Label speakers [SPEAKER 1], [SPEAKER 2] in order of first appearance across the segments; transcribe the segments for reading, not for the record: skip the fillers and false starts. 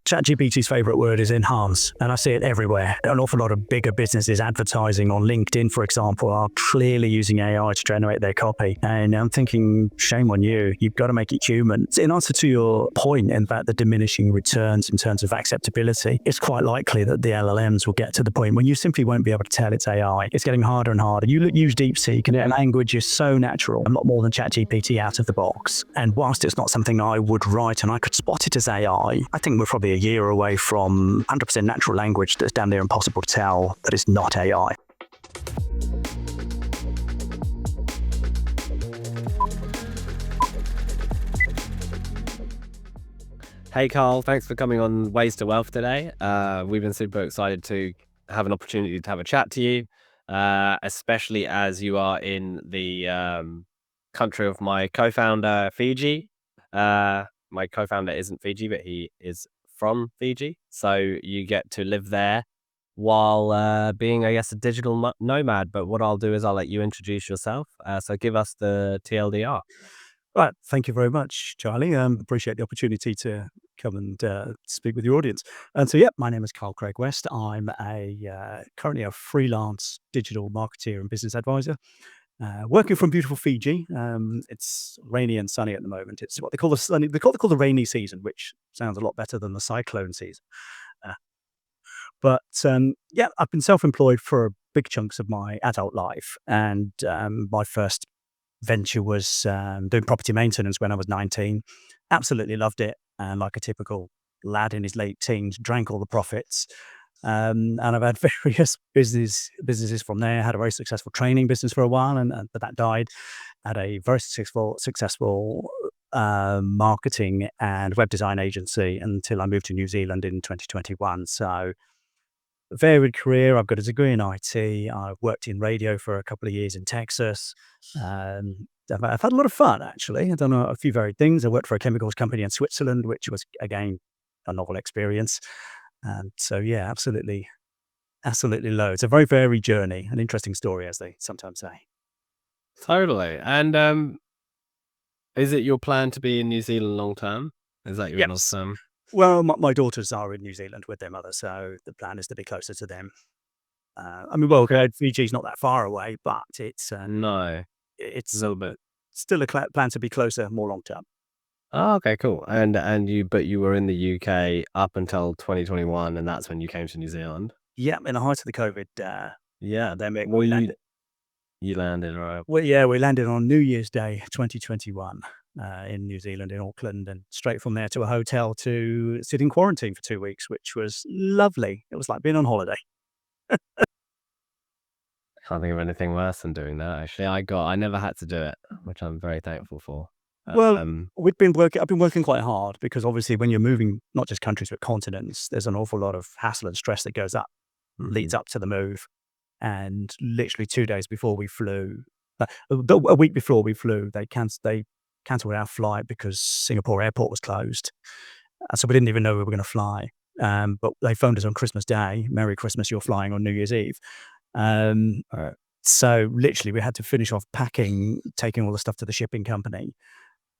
[SPEAKER 1] ChatGPT's favorite word is enhance, and I see it everywhere. An awful lot of bigger businesses advertising on LinkedIn, for example, are clearly using AI to generate their copy. And I'm thinking, shame on you. You've got to make it human. In answer to your point about the diminishing returns in terms of acceptability, it's quite likely that the LLMs will get to the point when you simply won't be able to tell it's AI. It's getting harder and harder. You use DeepSeek and their language is so natural, a lot more than ChatGPT out of the box. And whilst it's not something I would write and I could spot it as AI, I think we're probably a year away from 100% natural language that's damn near impossible to tell that is not AI.
[SPEAKER 2] Hey Karl, thanks for coming on Ways to Wealth today. We've been super excited to have an opportunity to have a chat to you, especially as you are in the country of my co-founder, Fiji. My co-founder isn't Fiji, but he is from Fiji. So you get to live there while being, I guess, a digital nomad. But what I'll do is I'll let you introduce yourself. So give us the TLDR.
[SPEAKER 1] Right. Thank you very much, Charlie. Appreciate the opportunity to come and speak with your audience. And so, my name is Karl Craig-West. I'm currently a freelance digital marketeer and business advisor, working from beautiful Fiji. It's rainy and sunny at the moment. It's what they call the rainy season, which sounds a lot better than the cyclone season. But I've been self-employed for big chunks of my adult life, and my first venture was doing property maintenance when I was 19. Absolutely loved it, and like a typical lad in his late teens, drank all the profits. And I've had various businesses from there. Had a very successful training business for a while, but that died. Had a very successful marketing and web design agency until I moved to New Zealand in 2021. So varied career. I've got a degree in IT. I've worked in radio for a couple of years in Texas. I've had a lot of fun, actually. I've done a few varied things. I worked for a chemicals company in Switzerland, which was, again, a novel experience. So, absolutely loads. A very varied journey, an interesting story, as they sometimes say.
[SPEAKER 2] Totally. And is it your plan to be in New Zealand long term? Is that your
[SPEAKER 1] Yes. Well, my daughters are in New Zealand with their mother, so the plan is to be closer to them. Fiji's not that far away, but it's
[SPEAKER 2] No,
[SPEAKER 1] it's
[SPEAKER 2] a little bit.
[SPEAKER 1] still a plan to be closer, more long term.
[SPEAKER 2] Oh, okay, cool. And you were in the UK up until 2021, and that's when you came to New Zealand.
[SPEAKER 1] Yeah, in the height of the COVID pandemic.
[SPEAKER 2] Well, you landed, right?
[SPEAKER 1] Well, we landed on New Year's Day, 2021, in New Zealand, in Auckland, and straight from there to a hotel to sit in quarantine for 2 weeks, which was lovely. It was like being on holiday.
[SPEAKER 2] Can't think of anything worse than doing that. Actually, I never had to do it, which I'm very thankful for.
[SPEAKER 1] Well, I've been working quite hard because obviously when you're moving not just countries but continents, there's an awful lot of hassle and stress that leads up to the move. And literally 2 days before we flew, a week before we flew, they cancelled our flight because Singapore airport was closed. So we didn't even know we were going to fly. But they phoned us on Christmas Day. Merry Christmas, you're flying on New Year's Eve. So literally we had to finish off packing, taking all the stuff to the shipping company,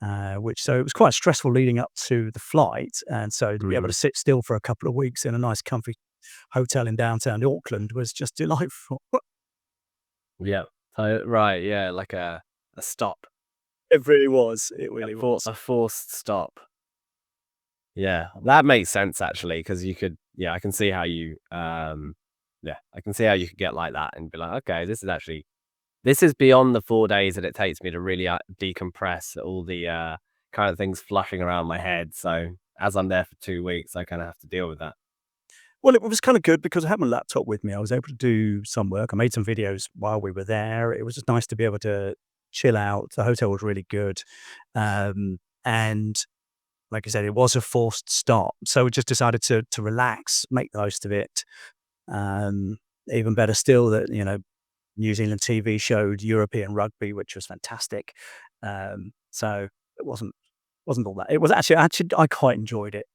[SPEAKER 1] so it was quite stressful leading up to the flight. And so to be able to sit still for a couple of weeks in a nice comfy hotel in downtown Auckland was just delightful.
[SPEAKER 2] Yeah. Right. Yeah. Like a stop.
[SPEAKER 1] It really was. It really was.
[SPEAKER 2] A forced stop. Yeah. That makes sense, actually, because you could, I can see how you, I can see how you could get like that and be like, okay, this is beyond the 4 days that it takes me to really decompress all the kind of things flushing around my head. So as I'm there for 2 weeks, I kind of have to deal with that.
[SPEAKER 1] Well, it was kind of good because I had my laptop with me. I was able to do some work. I made some videos while we were there. It was just nice to be able to chill out. The hotel was really good. And like I said, it was a forced stop. So we just decided to relax, make the most of it. Even better still that, New Zealand TV showed European rugby, which was fantastic. So it wasn't all that. It was actually I quite enjoyed it.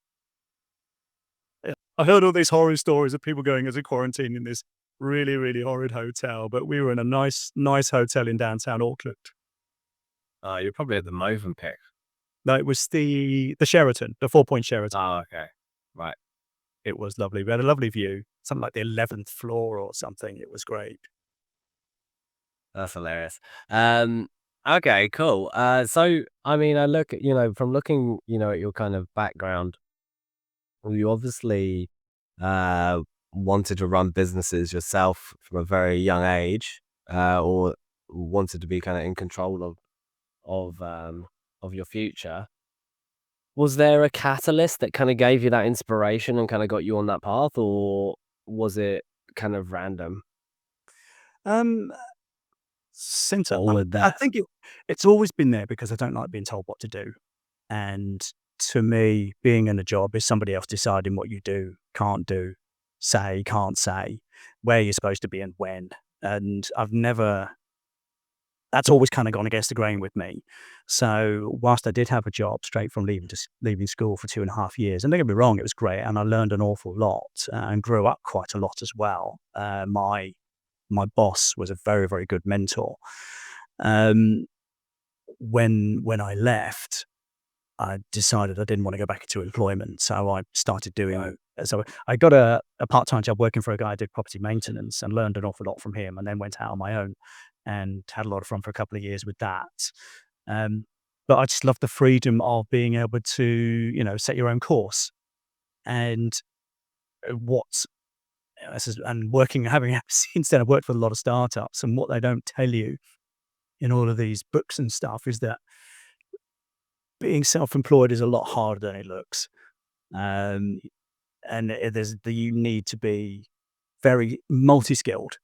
[SPEAKER 1] I heard all these horror stories of people going into quarantine in this really, really horrid hotel, but we were in a nice hotel in downtown Auckland.
[SPEAKER 2] You're probably at the Movenpick.
[SPEAKER 1] No, it was the Sheraton, the 4-point Sheraton.
[SPEAKER 2] Oh, okay. Right.
[SPEAKER 1] it was lovely. We had a lovely view, something like the 11th floor or something. It was great.
[SPEAKER 2] That's hilarious. Um, okay, cool. So I mean, I look at, from looking, at your kind of background, well, you obviously uh wanted to run businesses yourself from a very young age, or wanted to be kind of in control of your future. Was there a catalyst that kind of gave you that inspiration and kind of got you on that path, or was it kind of random?
[SPEAKER 1] Um, since I,
[SPEAKER 2] All of
[SPEAKER 1] I
[SPEAKER 2] that.
[SPEAKER 1] think it's always been there because I don't like being told what to do. And to me, being in a job is somebody else deciding what you do, can't say, where you're supposed to be and when. And that's always kind of gone against the grain with me. So whilst I did have a job straight from leaving school for 2.5 years, and don't get me wrong, it was great, and I learned an awful lot and grew up quite a lot as well. My boss was a very, very good mentor. Um, when I left, I decided I didn't want to go back into employment, so I started
[SPEAKER 2] Right.
[SPEAKER 1] doing. So I got a part-time job working for a guy who did property maintenance and learned an awful lot from him, and then went out on my own and had a lot of fun for a couple of years with that. Um, but I just love the freedom of being able to, set your own course and what and working, having since then I've worked with a lot of startups, and what they don't tell you in all of these books and stuff is that being self-employed is a lot harder than it looks. Um, and you need to be very multi-skilled.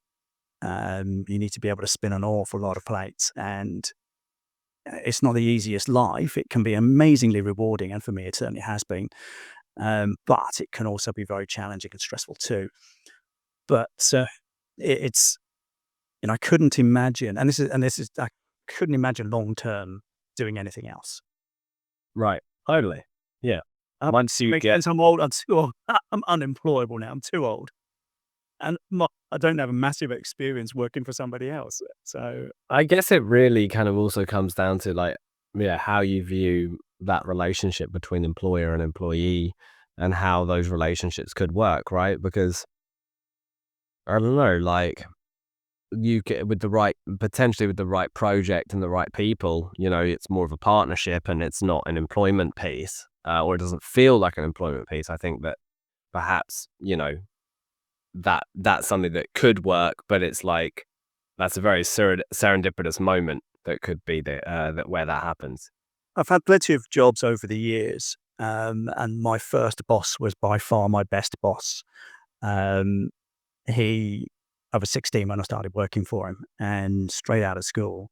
[SPEAKER 1] You need to be able to spin an awful lot of plates, and it's not the easiest life. It can be amazingly rewarding, and for me, it certainly has been. But it can also be very challenging and stressful too. But it's I couldn't imagine, I couldn't imagine long term doing anything else.
[SPEAKER 2] Right. Totally. Yeah. Once you
[SPEAKER 1] Makes
[SPEAKER 2] get
[SPEAKER 1] sense. I'm old. I'm too old. I'm unemployable now. I'm too old. And I don't have a massive experience working for somebody else. So,
[SPEAKER 2] I guess it really kind of also comes down to like, yeah, how you view that relationship between employer and employee and how those relationships could work, right? Because I don't know, like you get with the right, potentially with the right project and the right people, it's more of a partnership and it's not an employment piece, or it doesn't feel like an employment piece. I think that perhaps, that's something that could work, but it's like, that's a very serendipitous moment that could be that where that happens.
[SPEAKER 1] I've had plenty of jobs over the years. And my first boss was by far my best boss. Um, he, I was 16 when I started working for him, and straight out of school,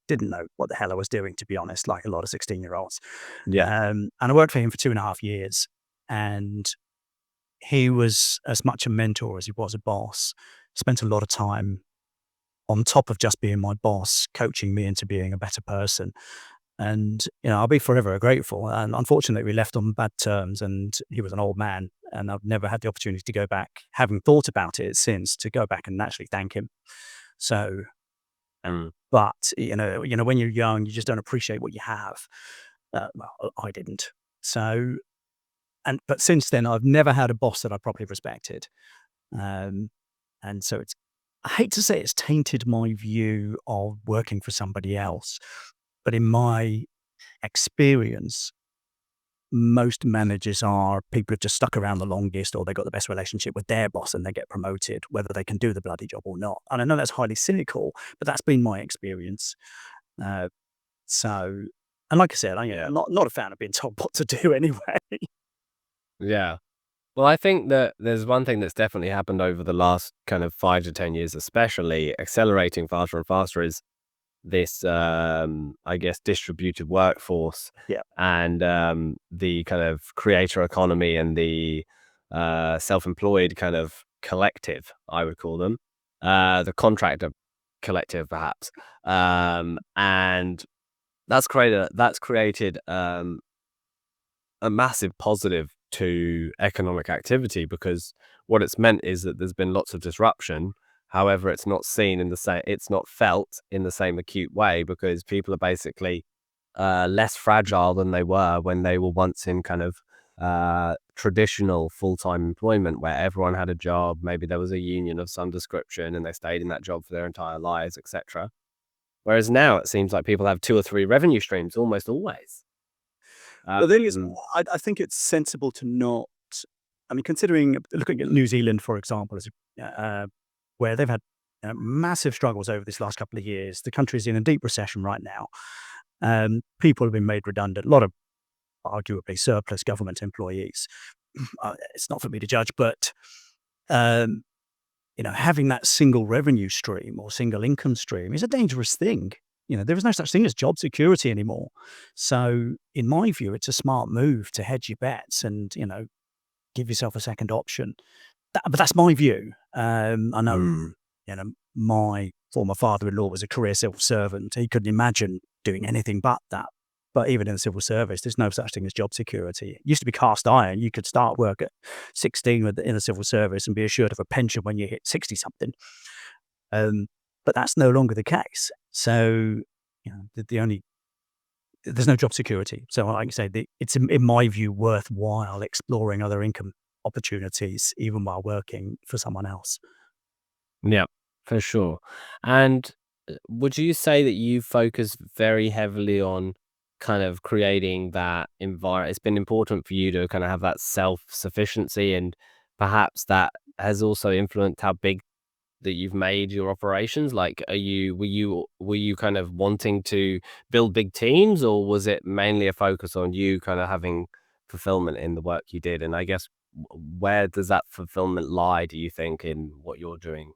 [SPEAKER 1] didn't know what the hell I was doing, to be honest, like a lot of 16-year-olds.
[SPEAKER 2] Yeah.
[SPEAKER 1] And I worked for him for 2.5 years, and he was as much a mentor as he was a boss. Spent a lot of time on top of just being my boss, coaching me into being a better person. And, I'll be forever grateful. And unfortunately, we left on bad terms, and he was an old man. And I've never had the opportunity to go back, having thought about it since, to go back and actually thank him. So,
[SPEAKER 2] Mm.
[SPEAKER 1] but, when you're young, you just don't appreciate what you have. Well, I didn't. So, but since then, I've never had a boss that I properly respected. Um, and so I hate to say it's tainted my view of working for somebody else, but in my experience, most managers are people who've just stuck around the longest, or they got the best relationship with their boss and they get promoted, whether they can do the bloody job or not. And I know that's highly cynical, but that's been my experience. Uh, so, and like I said,
[SPEAKER 2] Yeah.
[SPEAKER 1] I'm not a fan of being told what to do anyway.
[SPEAKER 2] Yeah. Well, I think that there's one thing that's definitely happened over the last kind of 5 to 10 years, especially accelerating faster and faster, is this, I guess, distributed workforce
[SPEAKER 1] Yeah.
[SPEAKER 2] and the kind of creator economy and the self-employed kind of collective, I would call them, the contractor collective, perhaps, and that's created a massive positive to economic activity, because what it's meant is that there's been lots of disruption. However, it's not felt in the same acute way, because people are basically less fragile than they were when they were once in kind of traditional full-time employment where everyone had a job, maybe there was a union of some description and they stayed in that job for their entire lives, etc. Whereas now it seems like people have two or three revenue streams almost always.
[SPEAKER 1] The thing is,
[SPEAKER 2] Um,
[SPEAKER 1] I think it's sensible to not. I mean, considering looking at New Zealand, for example, where they've had massive struggles over this last couple of years. The country's in a deep recession right now. People have been made redundant. A lot of arguably surplus government employees. It's not for me to judge, but um, having that single revenue stream or single income stream is a dangerous thing. There is no such thing as job security anymore. So, in my view, it's a smart move to hedge your bets and give yourself a second option. But that's my view. I know, my former father-in-law was a career civil servant. He couldn't imagine doing anything but that. But even in the civil service, there's no such thing as job security. It used to be cast iron. You could start work at 16 in the civil service and be assured of a pension when you hit 60 something. But that's no longer the case. So, there's no job security. So, like I say, it's in my view worthwhile exploring other income opportunities even while working for someone else.
[SPEAKER 2] yeah, for sure. And would you say that you focus very heavily on kind of creating that environment? It's been important for you to kind of have that self-sufficiency, and perhaps that has also influenced how big that you've made your operations. Like, were you kind of wanting to build big teams, or was it mainly a focus on you kind of having fulfillment in the work you did? And I guess where does that fulfillment lie, do you think, in what you're doing?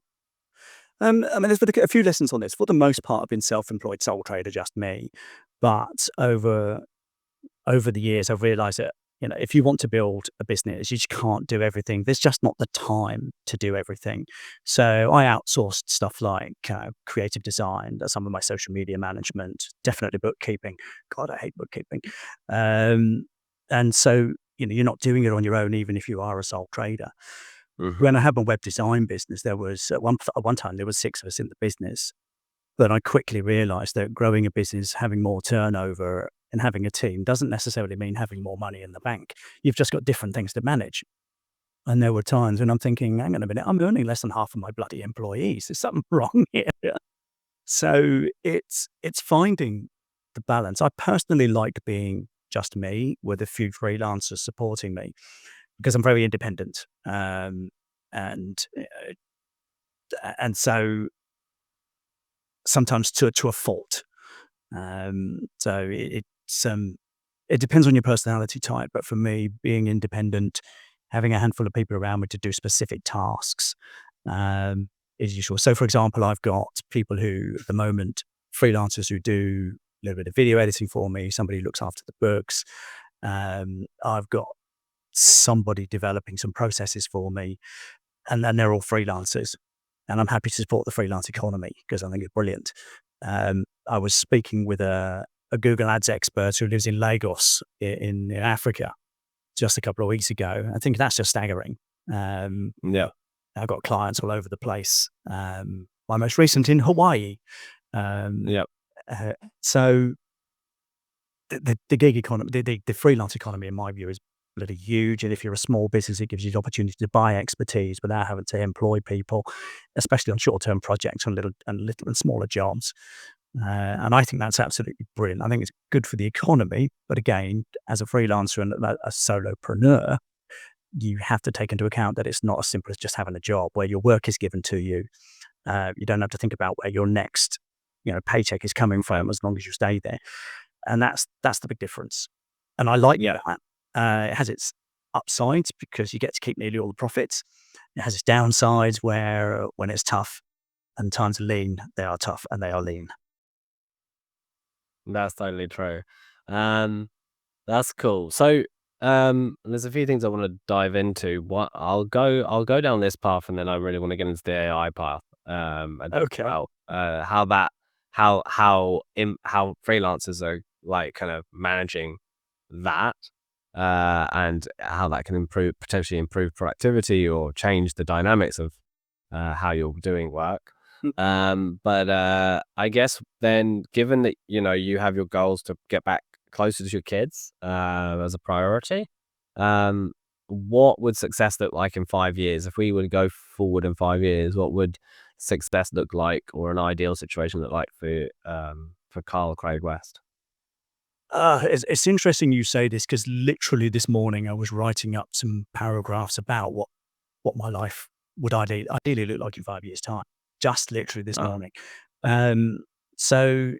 [SPEAKER 1] I mean, there's been a few lessons on this. For the most part, I've been self-employed sole trader, just me. But over the years, I've realized that, if you want to build a business, you just can't do everything. There's just not the time to do everything. So I outsourced stuff like creative design, some of my social media management, definitely bookkeeping. God, I hate bookkeeping. Um, and so, you're not doing it on your own, even if you are a sole trader.
[SPEAKER 2] Mhm.
[SPEAKER 1] When I had my web design business, there was at one time there was 6 of us in the business. But I quickly realized that growing a business, having more turnover and having a team doesn't necessarily mean having more money in the bank. You've just got different things to manage. And there were times when I'm thinking, hang on a minute, I'm earning less than half of my bloody employees. There's something wrong here. So it's finding the balance. I personally like being just me with a few freelancers supporting me because I'm very independent. And so sometimes to a fault. So it depends on your personality type, but for me, being independent, having a handful of people around me to do specific tasks, um, is useful. So, for example, I've got people who, at the moment, freelancers who do a little bit of video editing for me, somebody who looks after the books. I've got somebody developing some processes for me, and then they're all freelancers. And I'm happy to support the freelance economy because I think it's brilliant. I was speaking with a Google Ads expert who lives in Lagos in Africa just a couple of weeks ago. I think that's just staggering. Um,
[SPEAKER 2] Yeah.
[SPEAKER 1] I've got clients all over the place. My most recent in Hawaii. Um,
[SPEAKER 2] Yeah.
[SPEAKER 1] uh, so the gig economy, the freelance economy, in my view, is bloody huge. And if you're a small business, it gives you the opportunity to buy expertise without having to employ people, especially on short-term projects and little and smaller jobs. And I think that's absolutely brilliant. I think it's good for the economy. But again, as a freelancer and a solopreneur, you have to take into account that it's not as simple as just having a job where your work is given to you. You don't have to think about where your next, paycheck is coming from as long as you stay there. And that's the big difference. And I like
[SPEAKER 2] Yeah.
[SPEAKER 1] that. It has its upsides because you get to keep nearly all the profits. It has its downsides where when it's tough and times are lean, they are tough and they are lean.
[SPEAKER 2] That's totally true. Um, that's cool. So, there's a few things I want to dive into. What I'll go down this path, and then I really want to get into the AI path. And
[SPEAKER 1] Okay.
[SPEAKER 2] well, how that how freelancers are like kind of managing that, and how that can potentially improve productivity or change the dynamics of how you're doing work.
[SPEAKER 1] Mm.
[SPEAKER 2] But I guess then, given that you have your goals to get back closer to your kids as a priority, um, what would success look like in 5 years? If we were to go forward in 5 years, what would success look like, or an ideal situation look like for Karl Craig-West?
[SPEAKER 1] It's interesting you say this because literally this morning I was writing up some paragraphs about what my life would ideally look like in 5 years' time. Just literally this
[SPEAKER 2] Oh,
[SPEAKER 1] morning. Um, so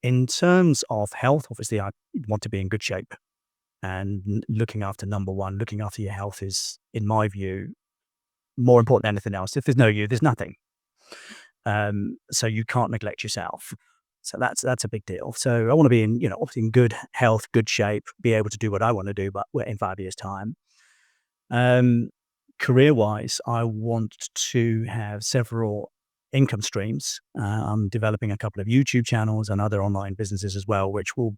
[SPEAKER 1] in terms of health, obviously I want to be in good shape, and looking after number one, looking after your health is, in my view, more important than anything else. If there's no you, there's nothing. So you can't neglect yourself. So that's a big deal. So I want to be in, obviously in good health, good shape, be able to do what I want to do, but in 5 years' time. Um, Career wise, I want to have several income streams. I'm developing a couple of YouTube channels and other online businesses as well, which will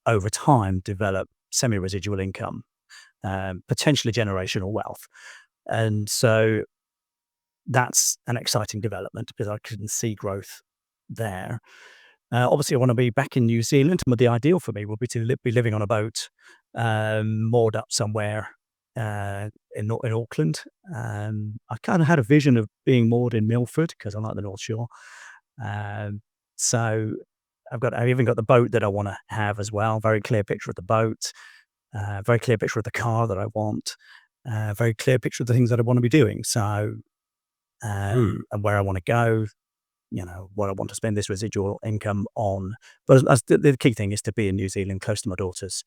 [SPEAKER 1] over time develop semi residual income, potentially generational wealth. And so that's an exciting development because I can see growth there. Obviously, I want to be back in New Zealand, but the ideal for me would be to be living on a boat, moored up somewhere in Auckland. I kind of had a vision of being moored in Milford because I like the North Shore. Um, so I've even got the boat that I want to have as well. Very clear picture of the boat, very clear picture of the car that I want, very clear picture of the things that I want to be doing. So
[SPEAKER 2] mm,
[SPEAKER 1] and where I want to go, what I want to spend this residual income on. But as the key thing is to be in New Zealand, close to my daughters,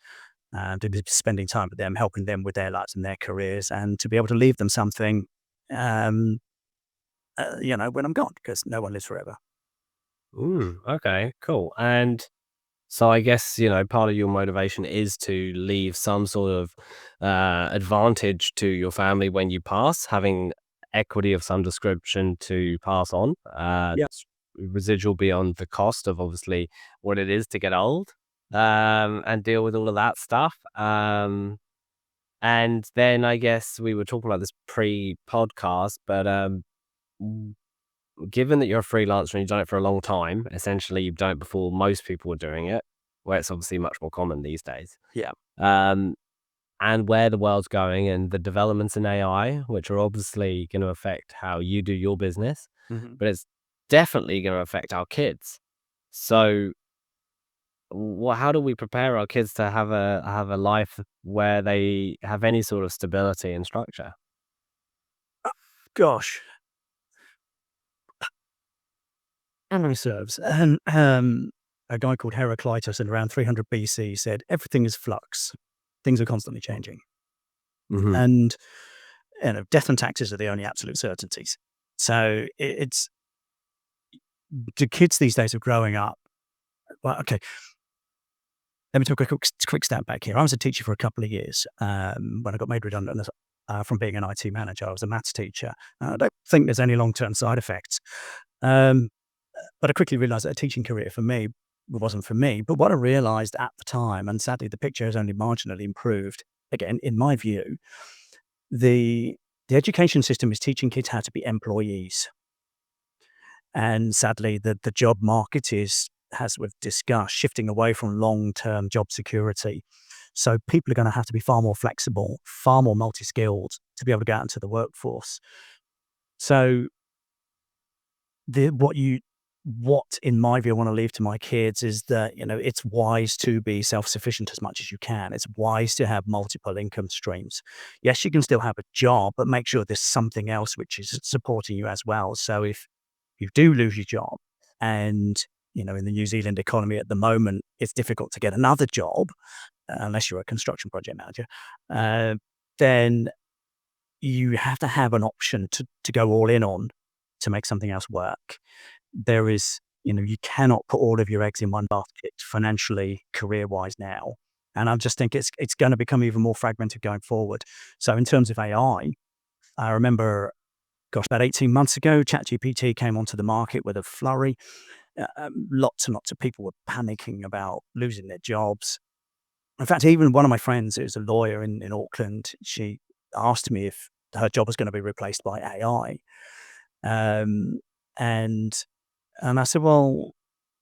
[SPEAKER 1] to be spending time with them, helping them with their lives and their careers, and to be able to leave them something, um, when I'm gone, because no one lives forever.
[SPEAKER 2] okay, cool. And so I guess, part of your motivation is to leave some sort of advantage to your family when you pass, having equity of some description to pass on,
[SPEAKER 1] Yeah.
[SPEAKER 2] residual beyond the cost of obviously what it is to get old, and deal with all of that stuff. And then I guess we were talking about this pre-podcast, but w- given that you're a freelancer and you've done it for a long time, essentially you've done it before most people were doing it, where it's obviously much more common these days.
[SPEAKER 1] Yeah.
[SPEAKER 2] Um, and where the world's going and the developments in AI, which are obviously going to affect how you do your business,
[SPEAKER 1] Mhm.
[SPEAKER 2] but it's definitely going to affect our kids. So, how do we prepare our kids to have a life where they have any sort of stability and structure?
[SPEAKER 1] Gosh, memory serves. And a guy called Heraclitus in around 300 BC said, "Everything is flux. Things are constantly changing."
[SPEAKER 2] Hmm.
[SPEAKER 1] And death and taxes are the only absolute certainties. So it's the kids these days are growing up. Well, okay, let me take a quick step back here. I was a teacher for a couple of years when I got made redundant from being an IT manager. I was a maths teacher. I don't think there's any long term side effects. Um, but I quickly realized that a teaching career for me wasn't for me. But what I realized at the time, and sadly the picture has only marginally improved, again, in my view, the the education system is teaching kids how to be employees. And sadly, the job market is, as we've discussed, shifting away from long-term job security. So people are going to have to be far more flexible, far more multi-skilled to be able to get out into the workforce. So the what in my view I want to leave to my kids is that it's wise to be self-sufficient as much as you can. It's wise to have multiple income streams. Yes, you can still have a job, but make sure there's something else which is supporting you as well. So if you do lose your job and in the New Zealand economy at the moment it's difficult to get another job unless you're a construction project manager, uh, then you have to have an option to go all in on to make something else work. There is, you cannot put all of your eggs in one basket financially, career-wise now. And I just think it's going to become even more fragmented going forward. So in terms of AI, I remember, gosh, about 18 months ago, ChatGPT came onto the market with a flurry. Lots and lots of people were panicking about losing their jobs. In fact, even one of my friends who's a lawyer in Auckland, she asked me if her job was going to be replaced by AI. Um, and and I said, well,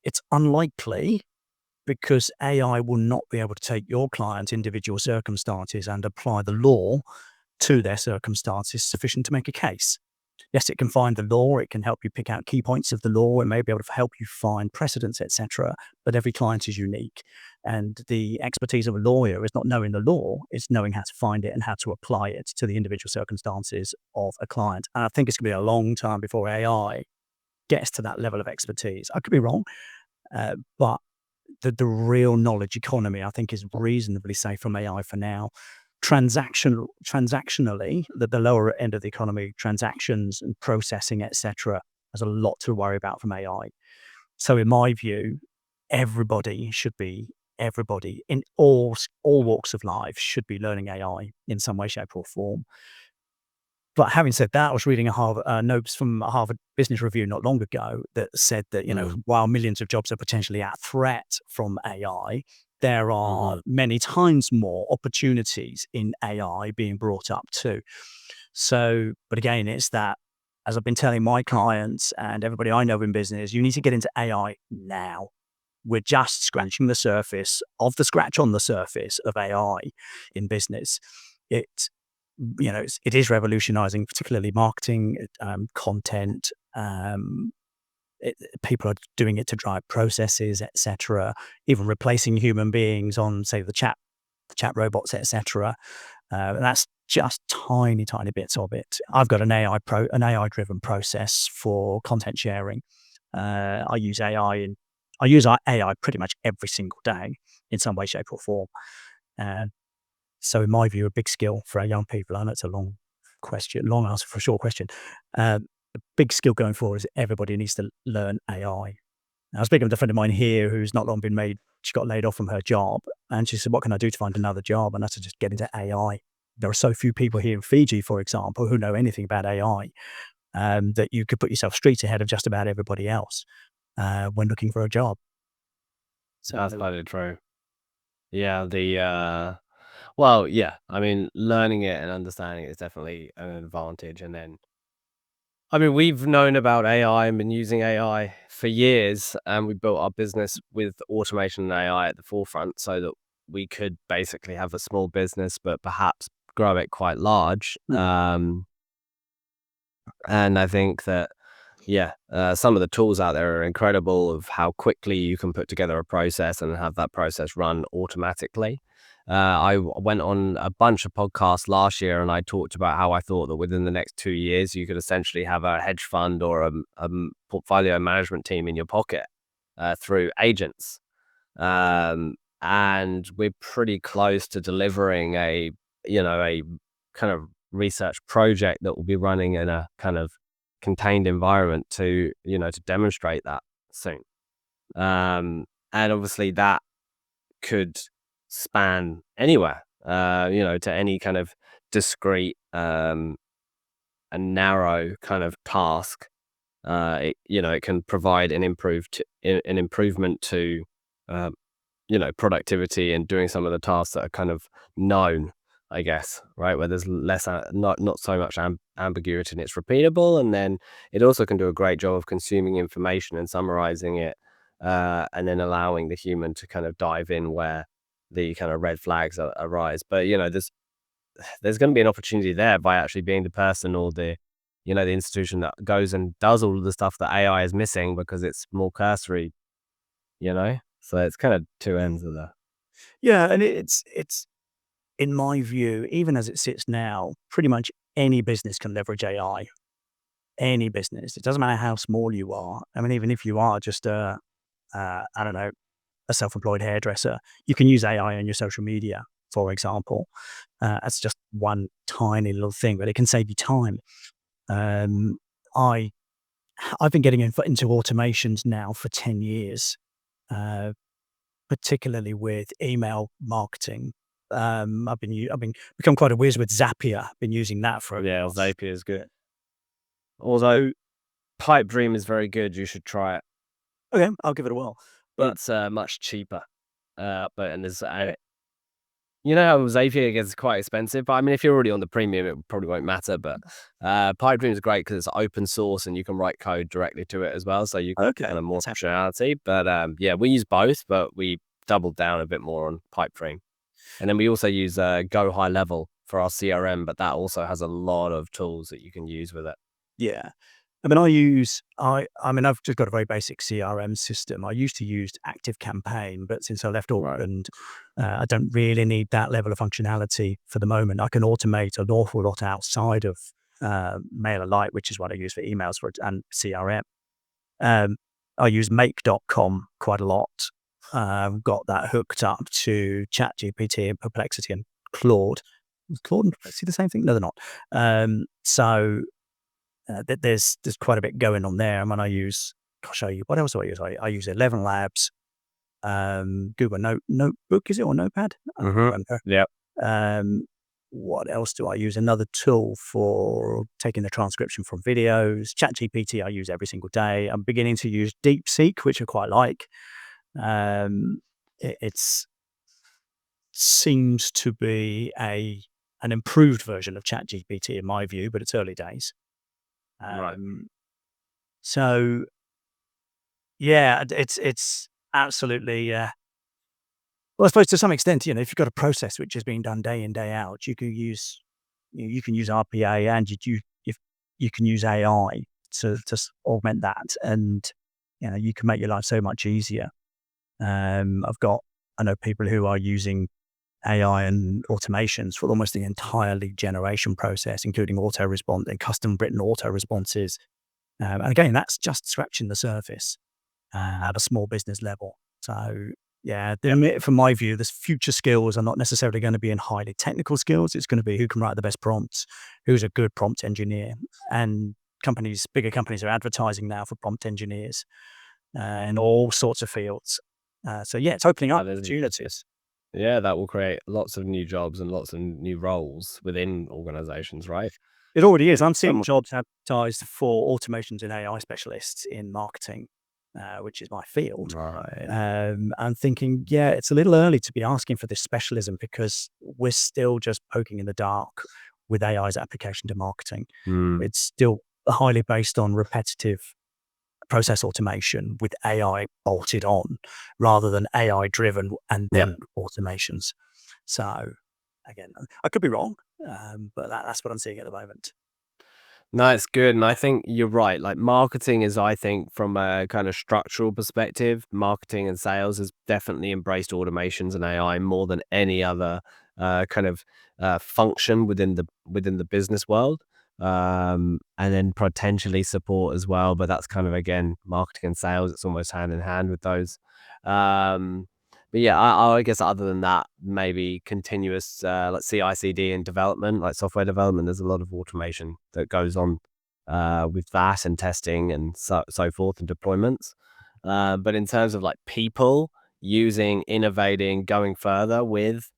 [SPEAKER 1] it's unlikely, because AI will not be able to take your client's individual circumstances and apply the law to their circumstances sufficient to make a case. Yes, it can find the law, it can help you pick out key points of the law, it may be able to help you find precedents, etc. But every client is unique. And the expertise of a lawyer is not knowing the law, it's knowing how to find it and how to apply it to the individual circumstances of a client. And I think it's going to be a long time before AI gets to that level of expertise. I could be wrong, but the real knowledge economy, I think, is reasonably safe from AI for now. Transactionally, the lower end of the economy, transactions and processing, etc., has a lot to worry about from AI. So, in my view, everybody in all walks of life should be learning AI in some way, shape, or form. But having said that, I was reading notes from a Harvard Business Review not long ago that said that, while millions of jobs are potentially at threat from AI, there are many times more opportunities in AI being brought up too. So, but again, it's that, as I've been telling my clients and everybody I know in business, you need to get into AI now. We're just scratching the surface of the scratch on the surface of AI in business. It is revolutionizing, particularly marketing, content. People are doing it to drive processes, etc. Even replacing human beings on, say, the chat robots, etc. And that's just tiny bits of it. I've got an AI-driven process for content sharing. I use AI pretty much every single day in some way, shape, or form. So in my view, a big skill for our young people, I know it's a long answer for a short question. The big skill going forward is everybody needs to learn AI. I was speaking with a friend of mine here who's not long she got laid off from her job, and she said, what can I do to find another job? And I said, just get into AI. There are so few people here in Fiji, for example, who know anything about AI, that you could put yourself streets ahead of just about everybody else when looking for a job.
[SPEAKER 2] So that's totally true. Yeah, well, yeah, I mean, learning it and understanding it is definitely an advantage. And then, I mean, we've known about AI and been using AI for years, and we built our business with automation and AI at the forefront so that we could basically have a small business, but perhaps grow it quite large. And I think that, some of the tools out there are incredible of how quickly you can put together a process and have that process run automatically. I went on a bunch of podcasts last year, and I talked about how I thought that within the next 2 years, you could essentially have a hedge fund or a portfolio management team in your pocket through agents. And we're pretty close to delivering a kind of research project that will be running in a kind of contained environment to demonstrate that soon. And obviously that could span anywhere, to any kind of discrete and narrow kind of task. It can provide an improvement to productivity and doing some of the tasks that are kind of known, I guess, right, where there's less not so much ambiguity and it's repeatable. And then it also can do a great job of consuming information and summarizing it, and then allowing the human to kind of dive in where the kind of red flags arise. But there's going to be an opportunity there by actually being the person or the institution that goes and does all of the stuff that AI is missing because it's more cursory, so it's kind of two ends of that.
[SPEAKER 1] Yeah, and it's in my view, even as it sits now, pretty much any business can leverage AI. Any business. It doesn't matter how small you are. I mean, even if you are just I don't know, a self-employed hairdresser, you can use AI on your social media, for example. That's just one tiny little thing, but it can save you time. I've been getting into automations now for 10 years, particularly with email marketing. I've become quite a whiz with Zapier. Been using that for
[SPEAKER 2] Zapier is good. Although Pipe Dream is very good, you should try it.
[SPEAKER 1] Okay, I'll give it a whirl.
[SPEAKER 2] But it's much cheaper. And there's Zapier gets quite expensive. But I mean, if you're already on the premium, it probably won't matter. But Pipe Dream is great because it's open source and you can write code directly to it as well. So you get kind of more functionality. But we use both, but we doubled down a bit more on Pipeframe. And then we also use Go High Level for our CRM, but that also has a lot of tools that you can use with it.
[SPEAKER 1] Yeah. I mean, I've just got a very basic CRM system. I used to use Active Campaign, but since I left
[SPEAKER 2] Right.
[SPEAKER 1] Auckland, I don't really need that level of functionality for the moment. I can automate an awful lot outside of MailerLite, which is what I use for emails and CRM. I use make.com quite a lot. I've got that hooked up to ChatGPT and Perplexity and Claude. Is Claude and Perplexity the same thing? No, they're not. There's quite a bit going on there. And when I'll show you, what else do I use? I use 11 Labs, Google Notebook, is it, or Notepad? I don't remember.
[SPEAKER 2] Yeah.
[SPEAKER 1] What else do I use? Another tool for taking the transcription from videos. ChatGPT I use every single day. I'm beginning to use DeepSeek, which I quite like. It seems to be an improved version of ChatGPT in my view, but it's early days.
[SPEAKER 2] Right.
[SPEAKER 1] So yeah, it's absolutely. Well, I suppose to some extent, if you've got a process which is being done day in, day out, you can use RPA, and you can use AI to augment that, and you can make your life so much easier. I know people who are using AI and automations for almost the entire lead generation process, including auto response and custom written auto responses. And again, that's just scratching the surface at a small business level. So yeah, from my view, the future skills are not necessarily going to be in highly technical skills. It's going to be who can write the best prompts, who's a good prompt engineer. And bigger companies are advertising now for prompt engineers in all sorts of fields. So yeah, it's opening up
[SPEAKER 2] That is
[SPEAKER 1] opportunities.
[SPEAKER 2] Yeah, that will create lots of new jobs and lots of new roles within organizations, right?
[SPEAKER 1] It already is. I'm seeing
[SPEAKER 2] Um,
[SPEAKER 1] jobs advertised for automations and AI specialists in marketing, which is my field.
[SPEAKER 2] right.
[SPEAKER 1] I'm thinking, yeah, it's a little early to be asking for this specialism because we're still just poking in the dark with AI's application to marketing.
[SPEAKER 2] Mm,
[SPEAKER 1] It's still highly based on repetitive process automation with AI bolted on rather than AI driven and
[SPEAKER 2] yeah.
[SPEAKER 1] then automations. So again, I could be wrong, but that's what I'm seeing at the moment.
[SPEAKER 2] No, it's good. And I think you're right. Like marketing is, I think, from a kind of structural perspective, marketing and sales has definitely embraced automations and AI more than any other kind of function within the business world. And then potentially support as well. But that's kind of again marketing and sales. It's almost hand in hand with those. Um, but yeah, I guess other than that, maybe continuous, like CI/CD and development, like software development. There's a lot of automation that goes on with that and testing and so forth and deployments. But in terms of like people using, innovating, going further with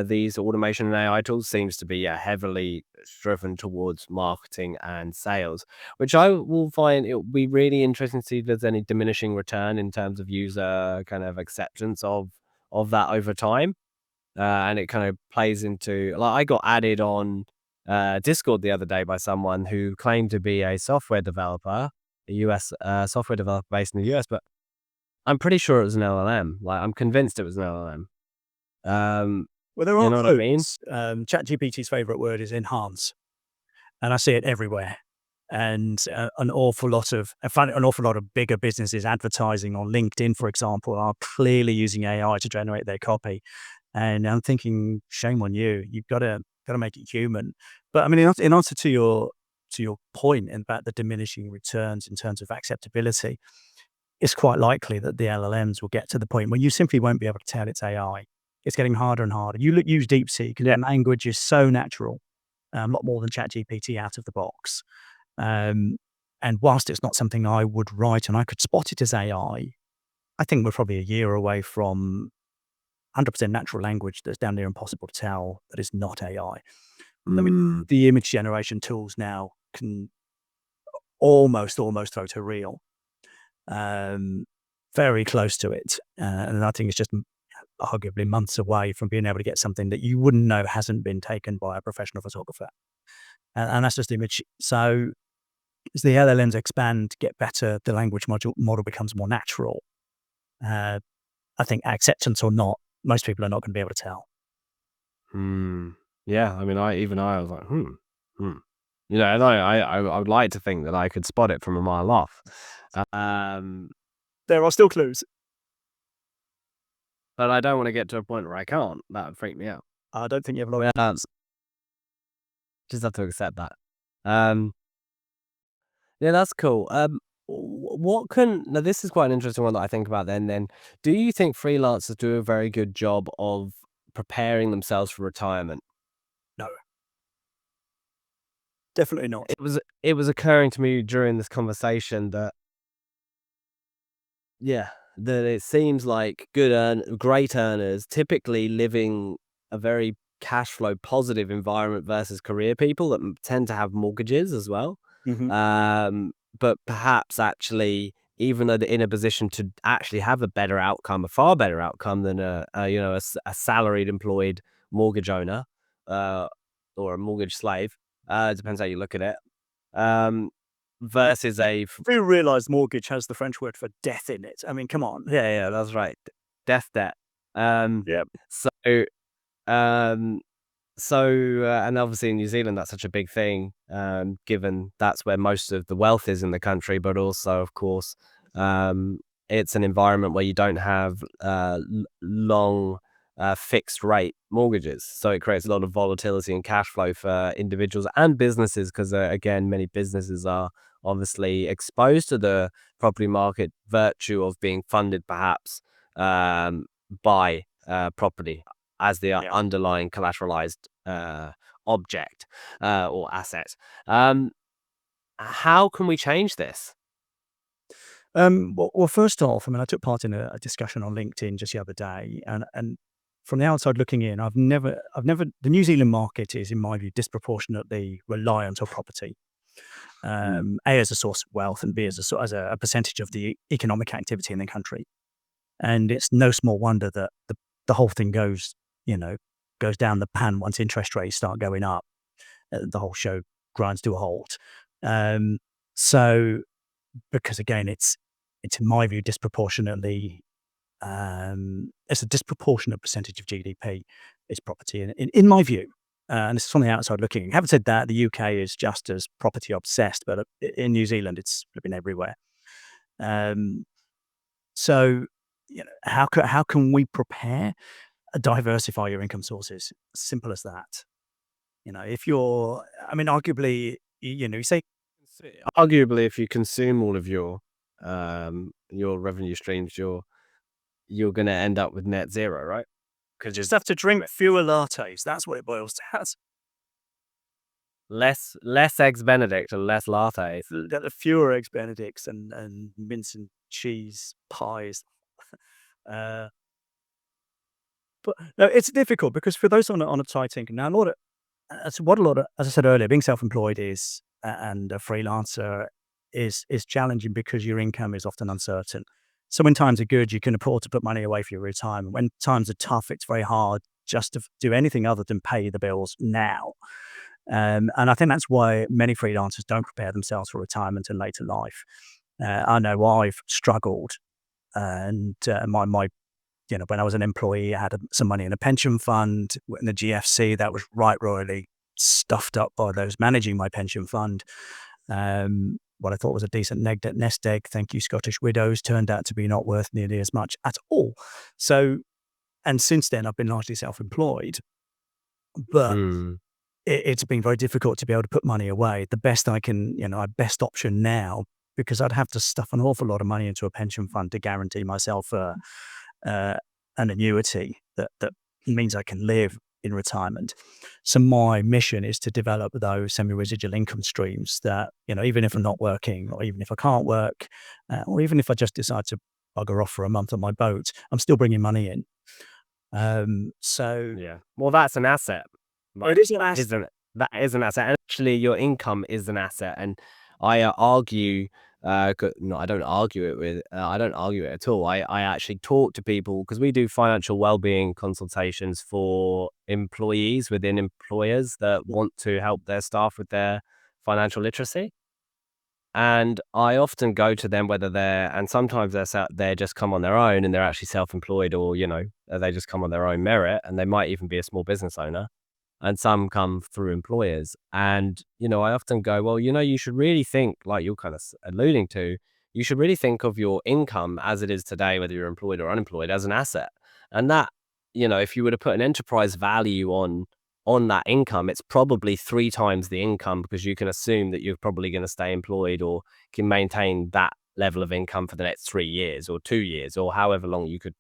[SPEAKER 2] these automation and AI tools, seems to be heavily driven towards marketing and sales, which I will find it will be really interesting to see if there's any diminishing return in terms of user kind of acceptance of that over time. And it kind of plays into, like, I got added on Discord the other day by someone who claimed to be a software developer, a US software developer based in the US, but I'm pretty sure it was an LLM. Like, I'm convinced it was an LLM. Um,
[SPEAKER 1] Well, there
[SPEAKER 2] you
[SPEAKER 1] are
[SPEAKER 2] know what I mean?
[SPEAKER 1] quotes. ChatGPT's favorite word is enhance, and I see it everywhere. And an awful lot of bigger businesses advertising on LinkedIn, for example, are clearly using AI to generate their copy. And I'm thinking, shame on you. You've got to make it human. But I mean, in answer to your point about the diminishing returns in terms of acceptability, it's quite likely that the LLMs will get to the point where you simply won't be able to tell it's AI. It's getting harder and harder. Use DeepSeek, and
[SPEAKER 2] Yeah.
[SPEAKER 1] the language is so natural, a lot more than ChatGPT out of the box. Um, and whilst it's not something I would write and I could spot it as AI, I think we're probably a year away from 100% natural language that's damn near impossible to tell that is not AI. I mean,
[SPEAKER 2] Mm,
[SPEAKER 1] the image generation tools now can almost photo real, um, very close to it. And I think it's just arguably months away from being able to get something that you wouldn't know hasn't been taken by a professional photographer. And that's just image. So as the LLMs expand, get better, the language model becomes more natural. Uh, I think acceptance or not, most people are not going to be able to tell.
[SPEAKER 2] Yeah, I mean, I was like, hmm. And I would like to think that I could spot it from a mile off. Um,
[SPEAKER 1] There are still clues.
[SPEAKER 2] but I don't want to get to a point where I can't. That would freak me out.
[SPEAKER 1] I don't think you have a lot of chance.
[SPEAKER 2] Just have to accept that. Um, yeah, that's cool. Now this is quite an interesting one that I think about then, do you think freelancers do a very good job of preparing themselves for retirement?
[SPEAKER 1] No, definitely not.
[SPEAKER 2] It was occurring to me during this conversation that, yeah, that it seems like great earners typically living a very cash flow positive environment versus career people that tend to have mortgages as well.
[SPEAKER 1] Hmm.
[SPEAKER 2] Um, but perhaps actually, even though they're in a position to actually have a better outcome, a far better outcome than a salaried employed mortgage owner, uh, or a mortgage slave, depends how you look at it. Um, versus a
[SPEAKER 1] Do you realise mortgage has the French word for death in it? I mean, come on.
[SPEAKER 2] Yeah, that's right. Death debt. Um,
[SPEAKER 1] Yeah.
[SPEAKER 2] so, um, and obviously in New Zealand, that's such a big thing, given that's where most of the wealth is in the country, but also, of course, um, it's an environment where you don't have long fixed rate mortgages. So it creates a lot of volatility and cash flow for individuals and businesses because, again, many businesses are obviously exposed to the property market virtue of being funded perhaps by property as the
[SPEAKER 1] Yeah.
[SPEAKER 2] underlying collateralized object or asset. Um, how can we change this?
[SPEAKER 1] Well, first off, I mean, I took part in a discussion on LinkedIn just the other day, and from the outside looking in, the New Zealand market is, in my view, disproportionately reliant on property. A, as a source of wealth, and B, as a percentage of the economic activity in the country. And it's no small wonder that the whole thing you know, goes down the pan once interest rates start going up. The whole show grinds to a halt. Um, so, because again, it's in my view disproportionately it's a disproportionate percentage of GDP is property in my view. And this is from the outside looking. Having said that, the UK is just as property obsessed, but in New Zealand, it's flipping everywhere. Um, so, how can we prepare? Diversify your income sources. Simple as that. If you're, I mean, arguably, you say,
[SPEAKER 2] Arguably, if you consume all of your revenue streams, you're going to end up with net zero, right?
[SPEAKER 1] you just have to drink fewer lattes. That's what it boils down to.
[SPEAKER 2] Less eggs Benedict and less lattes.
[SPEAKER 1] The fewer eggs Benedicts and mince and cheese pies. Uh, but no, it's difficult because for those on a tight income now, as I said earlier, being self-employed and a freelancer is challenging because your income is often uncertain. So when times are good, you can afford to put money away for your retirement. When times are tough, it's very hard just to do anything other than pay the bills now. And I think that's why many freelancers don't prepare themselves for retirement and later life. I know I've struggled, and my when I was an employee, I had some money in a pension fund. In the GFC, that was right royally stuffed up by those managing my pension fund. What I thought was a decent nest egg, thank you, Scottish Widows, turned out to be not worth nearly as much at all. So, and since then, I've been largely self-employed, but
[SPEAKER 2] Hmm.
[SPEAKER 1] it's been very difficult to be able to put money away. The best I can, our best option now, because I'd have to stuff an awful lot of money into a pension fund to guarantee myself uh, an annuity that means I can live in retirement. So my mission is to develop those semi-residual income streams that, even if I'm not working, or even if I can't work, or even if I just decide to bugger off for a month on my boat, I'm still bringing money in. So
[SPEAKER 2] Yeah. Well, that's an asset,
[SPEAKER 1] it
[SPEAKER 2] right?
[SPEAKER 1] is an asset.
[SPEAKER 2] Isn't it? That is an asset. And actually, your income is an asset. And I argue, no, I don't argue it with, I don't argue it at all. I actually talk to people because we do financial well-being consultations for employees within employers that want to help their staff with their financial literacy. And I often go to them, whether and sometimes they're just come on their own and they're actually self-employed, or, they just come on their own merit, and they might even be a small business owner, and some come through employers. And, I often go, well, you should really think, like you're kind of alluding to, you should really think of your income as it is today, whether you're employed or unemployed, as an asset. And that, if you were to put an enterprise value on that income, it's probably 3 times the income, because you can assume that you're probably going to stay employed or can maintain that level of income for the next 3 years or 2 years or however long you could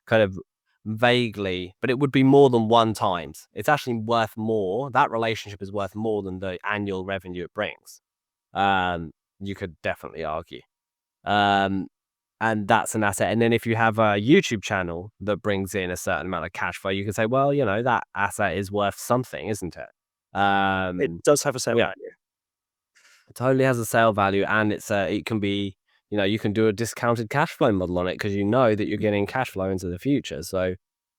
[SPEAKER 2] kind of vaguely, but it would be more than 1 times. It's actually worth more. That relationship is worth more than the annual revenue it brings. You could definitely argue. Um, and that's an asset. And then if you have a YouTube channel that brings in a certain amount of cash flow, you can say, well, that asset is worth something, isn't it?
[SPEAKER 1] It does have a sale
[SPEAKER 2] Yeah,
[SPEAKER 1] value.
[SPEAKER 2] it totally has a sale value, and it can be, you can do a discounted cash flow model on it, because you know that you're getting cash flow into the future. So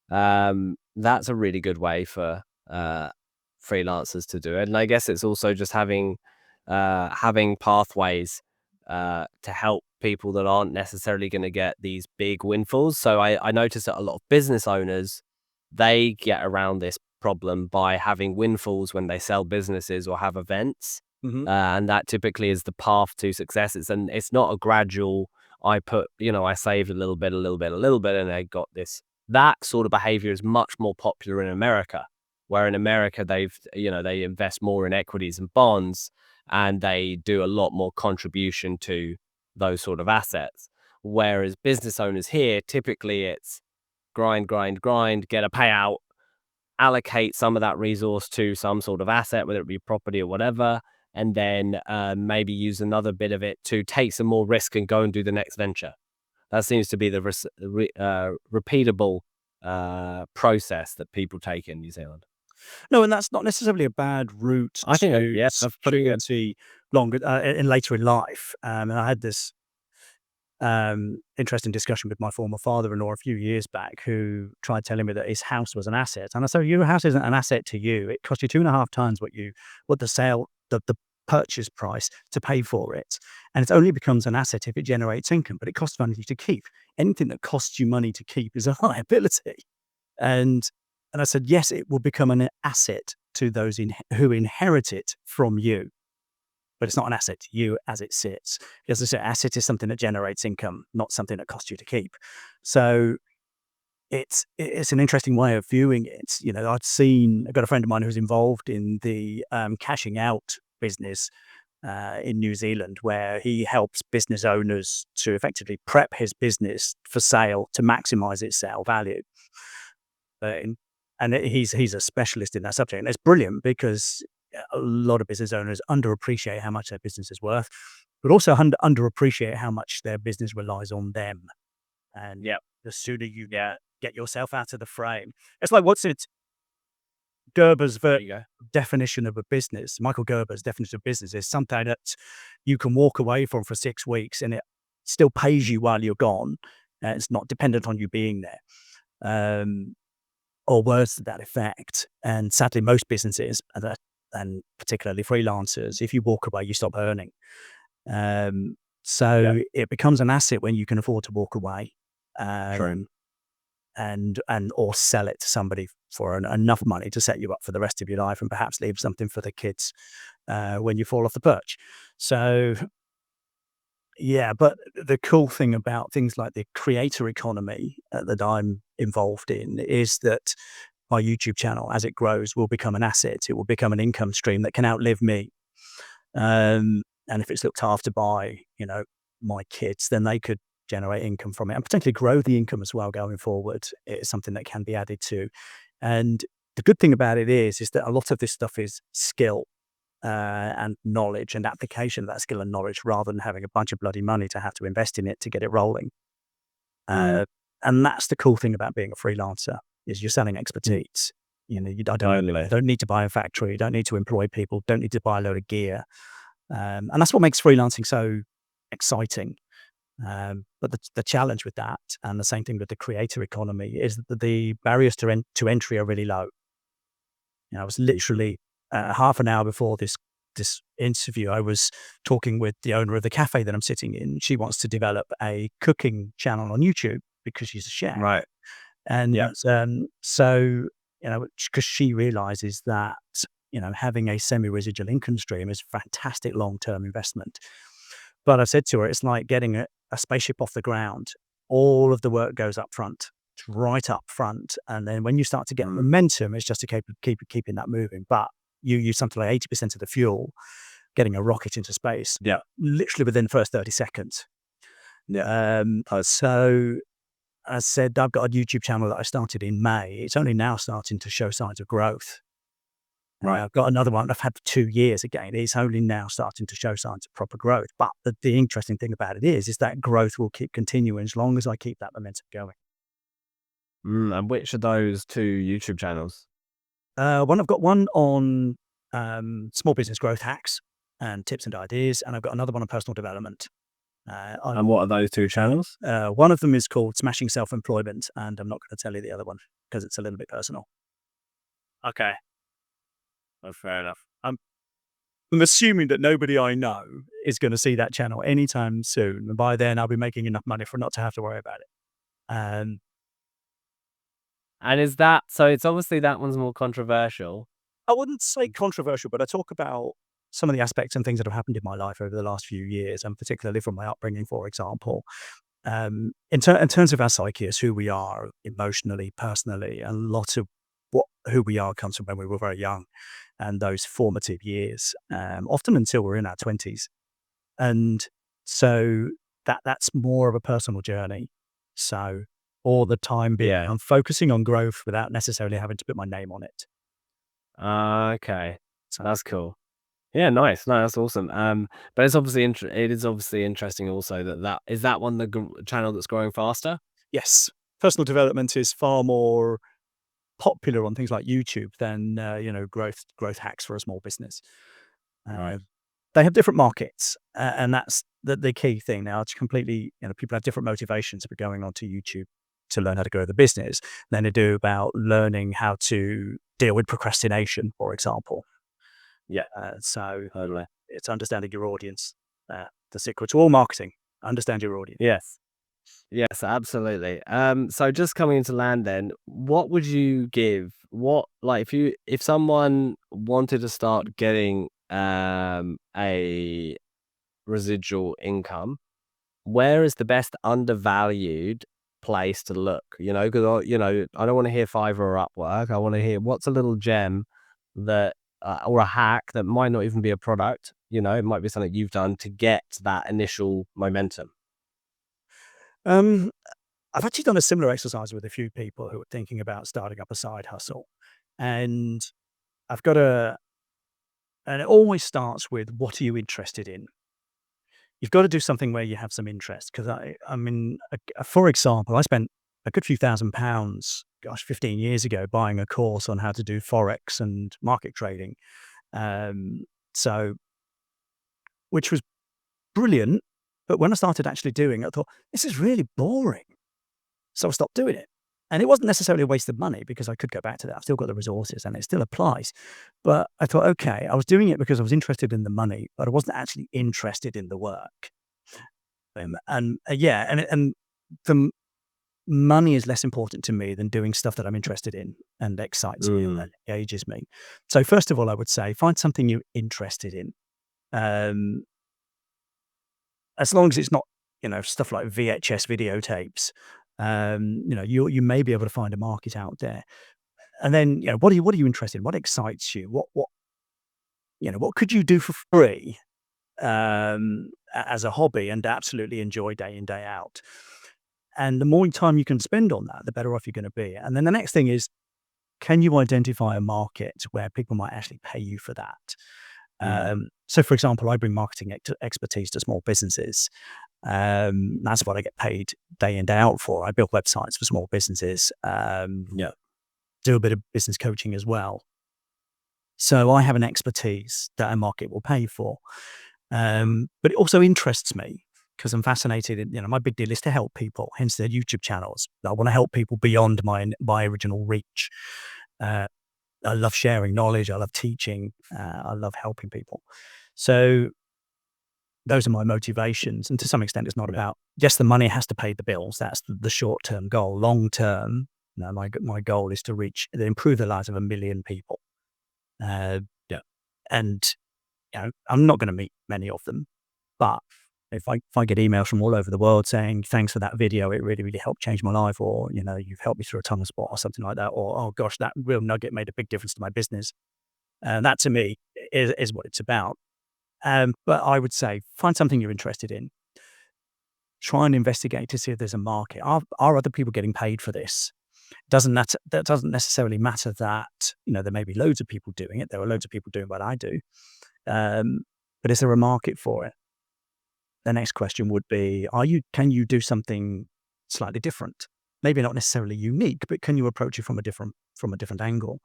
[SPEAKER 2] that's a really good way for freelancers to do it. And I guess it's also just having pathways to help people that aren't necessarily going to get these big windfalls. So I notice that a lot of business owners, they get around this problem by having windfalls when they sell businesses or have events.
[SPEAKER 1] Mhm.
[SPEAKER 2] And that typically is the path to success. It's not a gradual, I saved a little bit, a little bit, a little bit, and I got this. That sort of behavior is much more popular in America, where in America they invest more in equities and bonds, and they do a lot more contribution to those sort of assets. Whereas business owners here, typically it's grind, grind, grind, get a payout, allocate some of that resource to some sort of asset, whether it be property or whatever, and then maybe use another bit of it to take some more risk and go and do the next venture. That seems to be the repeatable process that people take in New Zealand.
[SPEAKER 1] No, and that's not necessarily a bad route
[SPEAKER 2] I think,
[SPEAKER 1] to
[SPEAKER 2] yeah, that's pretty good.
[SPEAKER 1] security longer in later in life. And I had this interesting discussion with my former father-in-law a few years back, who tried telling me that his house was an asset. And I said, your house isn't an asset to you. It cost you 2.5 times what the purchase price to pay for it. And it only becomes an asset if it generates income, but it costs money to keep. Anything that costs you money to keep is a liability. And I said, yes, it will become an asset to those who inherit it from you, but it's not an asset to you as it sits. As I said, asset is something that generates income, not something that costs you to keep. So it's an interesting way of viewing it. I've got a friend of mine who's involved in the cashing out business in New Zealand, where he helps business owners to effectively prep his business for sale to maximize its sale value. In and he's a specialist in that subject, and it's brilliant because a lot of business owners underappreciate how much their business is worth, but also underappreciate how much their business relies on them. And
[SPEAKER 2] Yeah,
[SPEAKER 1] the sooner you
[SPEAKER 2] yeah,
[SPEAKER 1] get yourself out of the frame, it's like what's it? Gerber's
[SPEAKER 2] there you go.
[SPEAKER 1] definition of a business. Michael Gerber's definition of business is something that you can walk away from for 6 weeks, and it still pays you while you're gone. It's not dependent on you being there. Um, or words to that effect. And sadly, most businesses, and particularly freelancers, if you walk away, you stop earning. Um,
[SPEAKER 2] Yeah,
[SPEAKER 1] so it becomes an asset when you can afford to walk away,
[SPEAKER 2] true.
[SPEAKER 1] um, and or sell it to somebody for enough money to set you up for the rest of your life, and perhaps leave something for the kids when you fall off the perch. So yeah, but the cool thing about things like the creator economy that I'm involved in is that my YouTube channel, as it grows, will become an asset. It will become an income stream that can outlive me. And if it's looked after by, my kids, then they could generate income from it and potentially grow the income as well going forward. It's something that can be added to. And the good thing about it is that a lot of this stuff is skill and knowledge and application of that skill and knowledge, rather than having a bunch of bloody money to have to invest in it to get it rolling.
[SPEAKER 2] Mm.
[SPEAKER 1] Uh, and that's the cool thing about being a freelancer, is you're selling
[SPEAKER 2] Mm.
[SPEAKER 1] expertise. I
[SPEAKER 2] Totally.
[SPEAKER 1] don't need to buy a factory, you don't need to employ people, don't need to buy a load of gear. And that's what makes freelancing so exciting. But the challenge with that, and the same thing with the creator economy, is that the barriers to entry are really low. I was literally half an hour before this this interview, I was talking with the owner of the cafe that I'm sitting in. She wants to develop a cooking channel on YouTube because she's a chef.
[SPEAKER 2] Right.
[SPEAKER 1] And
[SPEAKER 2] Yeah.
[SPEAKER 1] so, because she realizes that, having a semi-residual income stream is a fantastic long-term investment. But I said to her, it's like getting a spaceship off the ground. All of the work goes up front, right up front. And then when you start to get momentum, it's just a case of keeping that moving. But you use something like 80% of the fuel getting a rocket into space,
[SPEAKER 2] Yeah.
[SPEAKER 1] literally within the first 30 seconds. So I said, I've got a YouTube channel that I started in May. It's only now starting to show signs of growth.
[SPEAKER 2] Right.
[SPEAKER 1] I've got another one I've had for 2 years again. It's only now starting to show signs of proper growth. But the interesting thing about it is that growth will keep continuing as long as I keep that momentum going.
[SPEAKER 2] And which of those two YouTube channels?
[SPEAKER 1] I've got one on small business growth hacks and tips and ideas, and I've got another one on personal development.
[SPEAKER 2] And what are those two channels?
[SPEAKER 1] One of them is called Smashing Self-Employment, and I'm not going to tell you the other one because it's a little bit personal.
[SPEAKER 2] Okay. Oh, fair enough.
[SPEAKER 1] I'm assuming that nobody I know is going to see that channel anytime soon. And by then, I'll be making enough money for not to have to worry about it.
[SPEAKER 2] And is that so? It's obviously that one's more controversial.
[SPEAKER 1] I wouldn't say controversial, but I talk about some of the aspects and things that have happened in my life over the last few years, and particularly from my upbringing, for example. In terms of our psyche, as who we are emotionally, personally, a lot of who we are comes from when we were very young and those formative years, often until we're in our 20s. And so that's more of a personal journey. So all the time being,
[SPEAKER 2] Yeah.
[SPEAKER 1] I'm focusing on growth without necessarily having to put my name on it.
[SPEAKER 2] Okay. So that's cool. Yeah, nice. No, that's awesome. But it's obviously it is obviously interesting also that is that one the channel that's growing faster?
[SPEAKER 1] Yes, personal development is far more popular on things like YouTube than growth hacks for a small business.
[SPEAKER 2] Right.
[SPEAKER 1] They have different markets, and that's the key thing. Now, it's completely, people have different motivations for going onto YouTube to learn how to grow the business than they do about learning how to deal with procrastination, for example.
[SPEAKER 2] Yeah.
[SPEAKER 1] So
[SPEAKER 2] Totally.
[SPEAKER 1] it's understanding your audience. The secret to all marketing: understand your audience.
[SPEAKER 2] Yes. Yes, absolutely. So just coming into land then, what would you give? What like if someone wanted to start getting a residual income, where is the best undervalued place to look? Because I don't want to hear Fiverr or Upwork. I want to hear what's a little gem that or a hack that might not even be a product. It might be something you've done to get that initial momentum.
[SPEAKER 1] Um, I've actually done a similar exercise with a few people who are thinking about starting up a side hustle, and I've got and it always starts with, what are you interested in? You've got to do something where you have some interest. Because I mean, for example, I spent a good few £1,000s, gosh, 15 years ago, buying a course on how to do Forex and market trading. Um, so, which was brilliant. But when I started actually doing it, I thought, this is really boring. So I stopped doing it. And it wasn't necessarily a waste of money because I could go back to that. I've still got the resources and it still applies. But I thought, okay, I was doing it because I was interested in the money, but I wasn't actually interested in the work. And the money is less important to me than doing stuff that I'm interested in and excites me and engages me. So first of all, I would say find something you're interested in. Um, as long as it's not, stuff like VHS videotapes, you may be able to find a market out there. And then, what are you interested in? What excites you? What could you do for free as a hobby and absolutely enjoy day in, day out? And the more time you can spend on that, the better off you're going to be. And then the next thing is, can you identify a market where people might actually pay you for that? So, for example, I bring marketing expertise to small businesses. That's what I get paid day in, day out for. I build websites for small businesses. Do a bit of business coaching as well. So I have an expertise that a market will pay for. But it also interests me because I'm fascinated. My big deal is to help people, hence their YouTube channels. I want to help people beyond my original reach. I love sharing knowledge. I love teaching. I love helping people. So those are my motivations. And to some extent, it's not about just the money has to pay the bills. That's the short-term goal. Long-term, my goal is to improve the lives of 1 million people. Uh,
[SPEAKER 2] Yeah.
[SPEAKER 1] and I'm not going to meet many of them, but if I get emails from all over the world saying, thanks for that video, it really, really helped change my life, or, you've helped me through a tunnel spot or something like that, or, oh gosh, that real nugget made a big difference to my business. That to me is what it's about. But I would say find something you're interested in. Try and investigate to see if there's a market. Are other people getting paid for this? That doesn't necessarily matter that, there may be loads of people doing it. There are loads of people doing what I do. But is there a market for it? The next question would be, can you do something slightly different? Maybe not necessarily unique, but can you approach it from a different angle?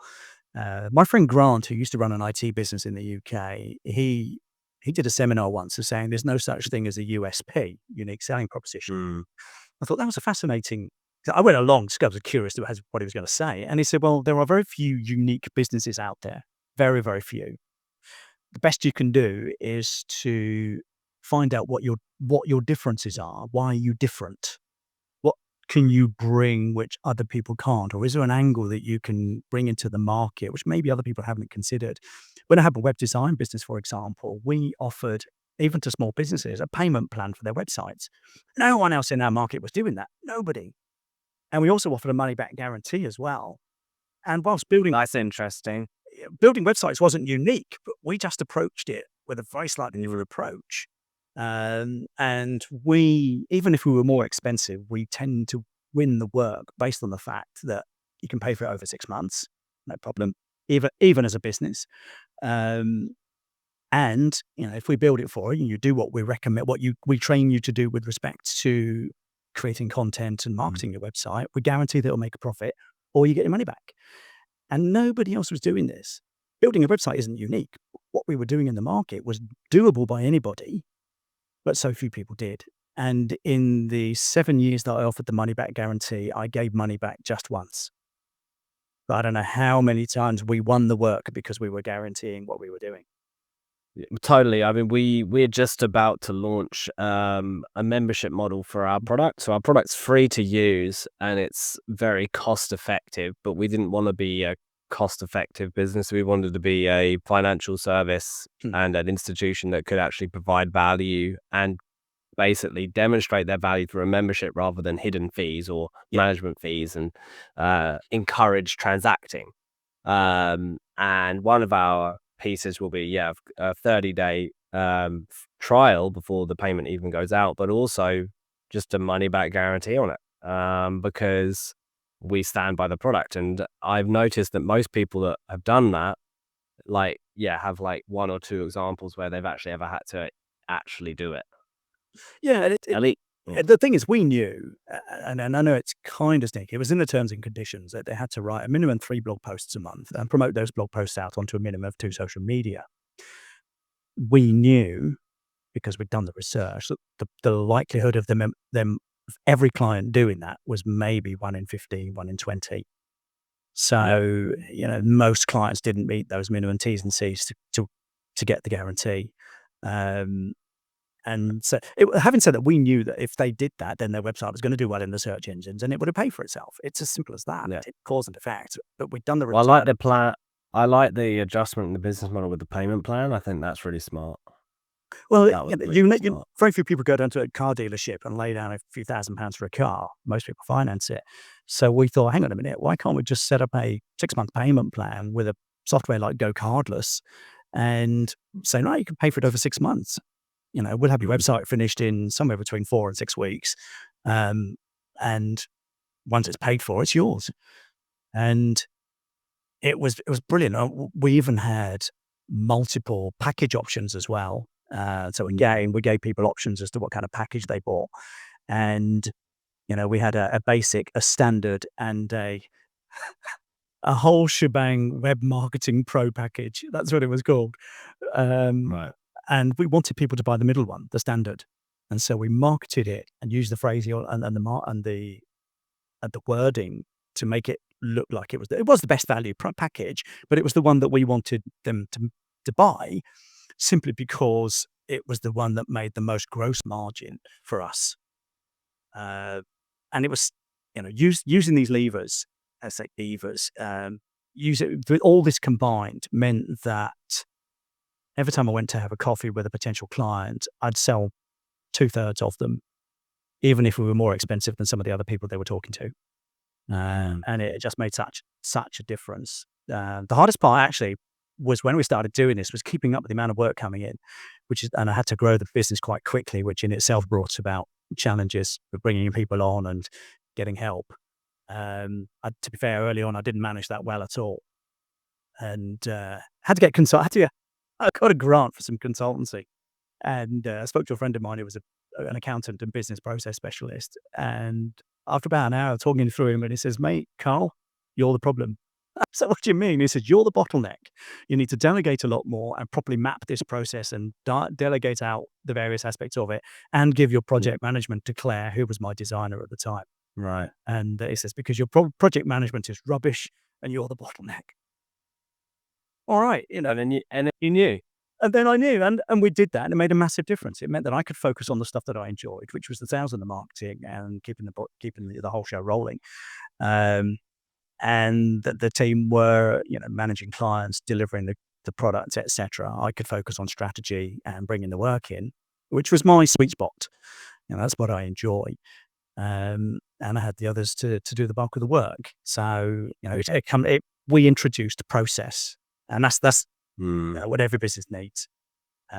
[SPEAKER 1] My friend Grant, who used to run an IT business in the UK, he did a seminar once of saying there's no such thing as a USP, unique selling proposition.
[SPEAKER 2] Mm.
[SPEAKER 1] I thought that was a fascinating. I went along because I was curious about what he was going to say, and he said, "Well, there are very few unique businesses out there, very, very few. The best you can do is to find out what your differences are. Why are you different? What can you bring which other people can't? Or is there an angle that you can bring into the market which maybe other people haven't considered?" When I had a web design business, for example, we offered, even to small businesses, a payment plan for their websites. No one else in our market was doing that. Nobody. And we also offered a money back guarantee as well. And whilst
[SPEAKER 2] That's interesting.
[SPEAKER 1] building websites wasn't unique, but we just approached it with a very slightly different approach. And even if we were more expensive, we tend to win the work based on the fact that you can pay for it over 6 months, no problem, even as a business. And if we build it for you, and you do what we recommend, we train you to do with respect to creating content and marketing your website, we guarantee that it'll make a profit, or you get your money back. And nobody else was doing this. Building a website isn't unique. What we were doing in the market was doable by anybody, but so few people did. And in the 7 years that I offered the money back guarantee, I gave money back just once. But I don't know how many times we won the work because we were guaranteeing what we were doing.
[SPEAKER 2] Yeah, totally. I mean, we're just about to launch a membership model for our product. So our product's free to use and it's very cost effective, but we didn't want to be a cost effective business. We wanted to be a financial service and an institution that could actually provide value and basically demonstrate their value through a membership rather than hidden fees or management fees, and encourage transacting. And one of our pieces will be a 30-day trial before the payment even goes out, but also just a money back guarantee on it, because we stand by the product. And I've noticed that most people that have done that, have like 1 or 2 examples where they've actually ever had to actually do it.
[SPEAKER 1] Yeah, and
[SPEAKER 2] At least,
[SPEAKER 1] the thing is, we knew, and I know it's kind of sneaky, it was in the terms and conditions that they had to write a minimum 3 blog posts a month and promote those blog posts out onto a minimum of 2 social media. We knew, because we'd done the research, that the likelihood of them every client doing that was maybe 1 in 15, 1 in 20. So, most clients didn't meet those minimum T's and C's to get the guarantee. And so, having said that, we knew that if they did that, then their website was going to do well in the search engines, and it would have paid for itself. It's as simple as that.
[SPEAKER 2] Yeah.
[SPEAKER 1] It's cause and effect. But we'd done the
[SPEAKER 2] well,
[SPEAKER 1] research.
[SPEAKER 2] I like the plan. I like the adjustment in the business model with the payment plan. I think that's really smart.
[SPEAKER 1] Well,
[SPEAKER 2] That was really smart.
[SPEAKER 1] very few people go down to a car dealership and lay down a few £1,000s for a car. Most people finance it. So we thought, hang on a minute, why can't we just set up a 6-month payment plan with a software like Go Cardless and say, no, you can pay for it over 6 months. We'll have your website finished in somewhere between 4 and 6 weeks. And once it's paid for, it's yours. And it was brilliant. We even had multiple package options as well. So again, we gave people options as to what kind of package they bought. And, we had a basic, a standard, and a whole shebang web marketing pro package. That's what it was called.
[SPEAKER 2] Right.
[SPEAKER 1] And we wanted people to buy the middle one, the standard. And so we marketed it and used the phrasing and the wording to make it looked like it was the best value package, but it was the one that we wanted them to buy, simply because it was the one that made the most gross margin for us. And it was, using these levers, I say levers, with all this combined meant that every time I went to have a coffee with a potential client, I'd sell 2/3 of them, even if we were more expensive than some of the other people they were talking to. And it just made such a difference. The hardest part actually was when we started doing this was keeping up with the amount of work coming in, and I had to grow the business quite quickly, which in itself brought about challenges with bringing people on and getting help. To be fair, early on, I didn't manage that well at all, and had to get I got a grant for some consultancy, and I spoke to a friend of mine who was an accountant and business process specialist. And after about an hour talking through him, and he says, "Mate, Carl, you're the problem." I said, "What do you mean?" He says, "You're the bottleneck. You need to delegate a lot more and properly map this process and delegate out the various aspects of it, and give your project management to Claire, who was my designer at the time."
[SPEAKER 2] Right.
[SPEAKER 1] And he says, "Because your project management is rubbish and you're the bottleneck." All right,
[SPEAKER 2] And then you knew.
[SPEAKER 1] And then I knew, and we did that, and it made a massive difference. It meant that I could focus on the stuff that I enjoyed, which was the sales and the marketing and keeping the whole show rolling. And the team were, managing clients, delivering the products, etc. I could focus on strategy and bringing the work in, which was my sweet spot. That's what I enjoy. And I had the others to do the bulk of the work. So, we introduced a process, and that's what every business needs.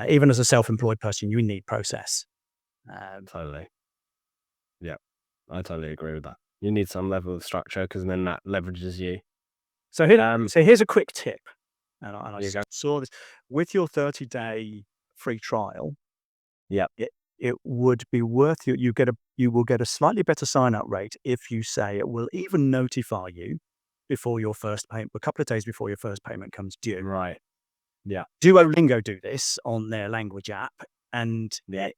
[SPEAKER 1] Even as a self-employed person, you need process.
[SPEAKER 2] Totally. Yeah, I totally agree with that. You need some level of structure because then that leverages you.
[SPEAKER 1] So here's a quick tip, and I
[SPEAKER 2] There you go.
[SPEAKER 1] saw this with your 30-day free trial.
[SPEAKER 2] Yep.
[SPEAKER 1] It would be worth you. You will get a slightly better sign-up rate if you say it will even notify you before your first payment, a couple of days before your first payment comes due.
[SPEAKER 2] Right. Yeah.
[SPEAKER 1] Duolingo do this on their language app, and
[SPEAKER 2] Yeah.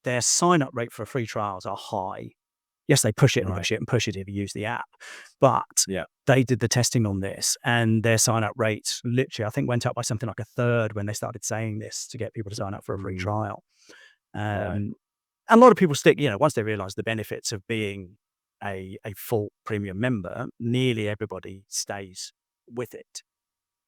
[SPEAKER 1] their sign-up rate for free trials are high. Yes, they push it and
[SPEAKER 2] Right.
[SPEAKER 1] push it and push it if you use the app, but
[SPEAKER 2] Yeah.
[SPEAKER 1] they did the testing on this, and their sign-up rates literally, I think, went up by something like a third when they started saying this to get people to sign up for a free trial.
[SPEAKER 2] Right.
[SPEAKER 1] And a lot of people stick, once they realize the benefits of being a full premium member, nearly everybody stays with it.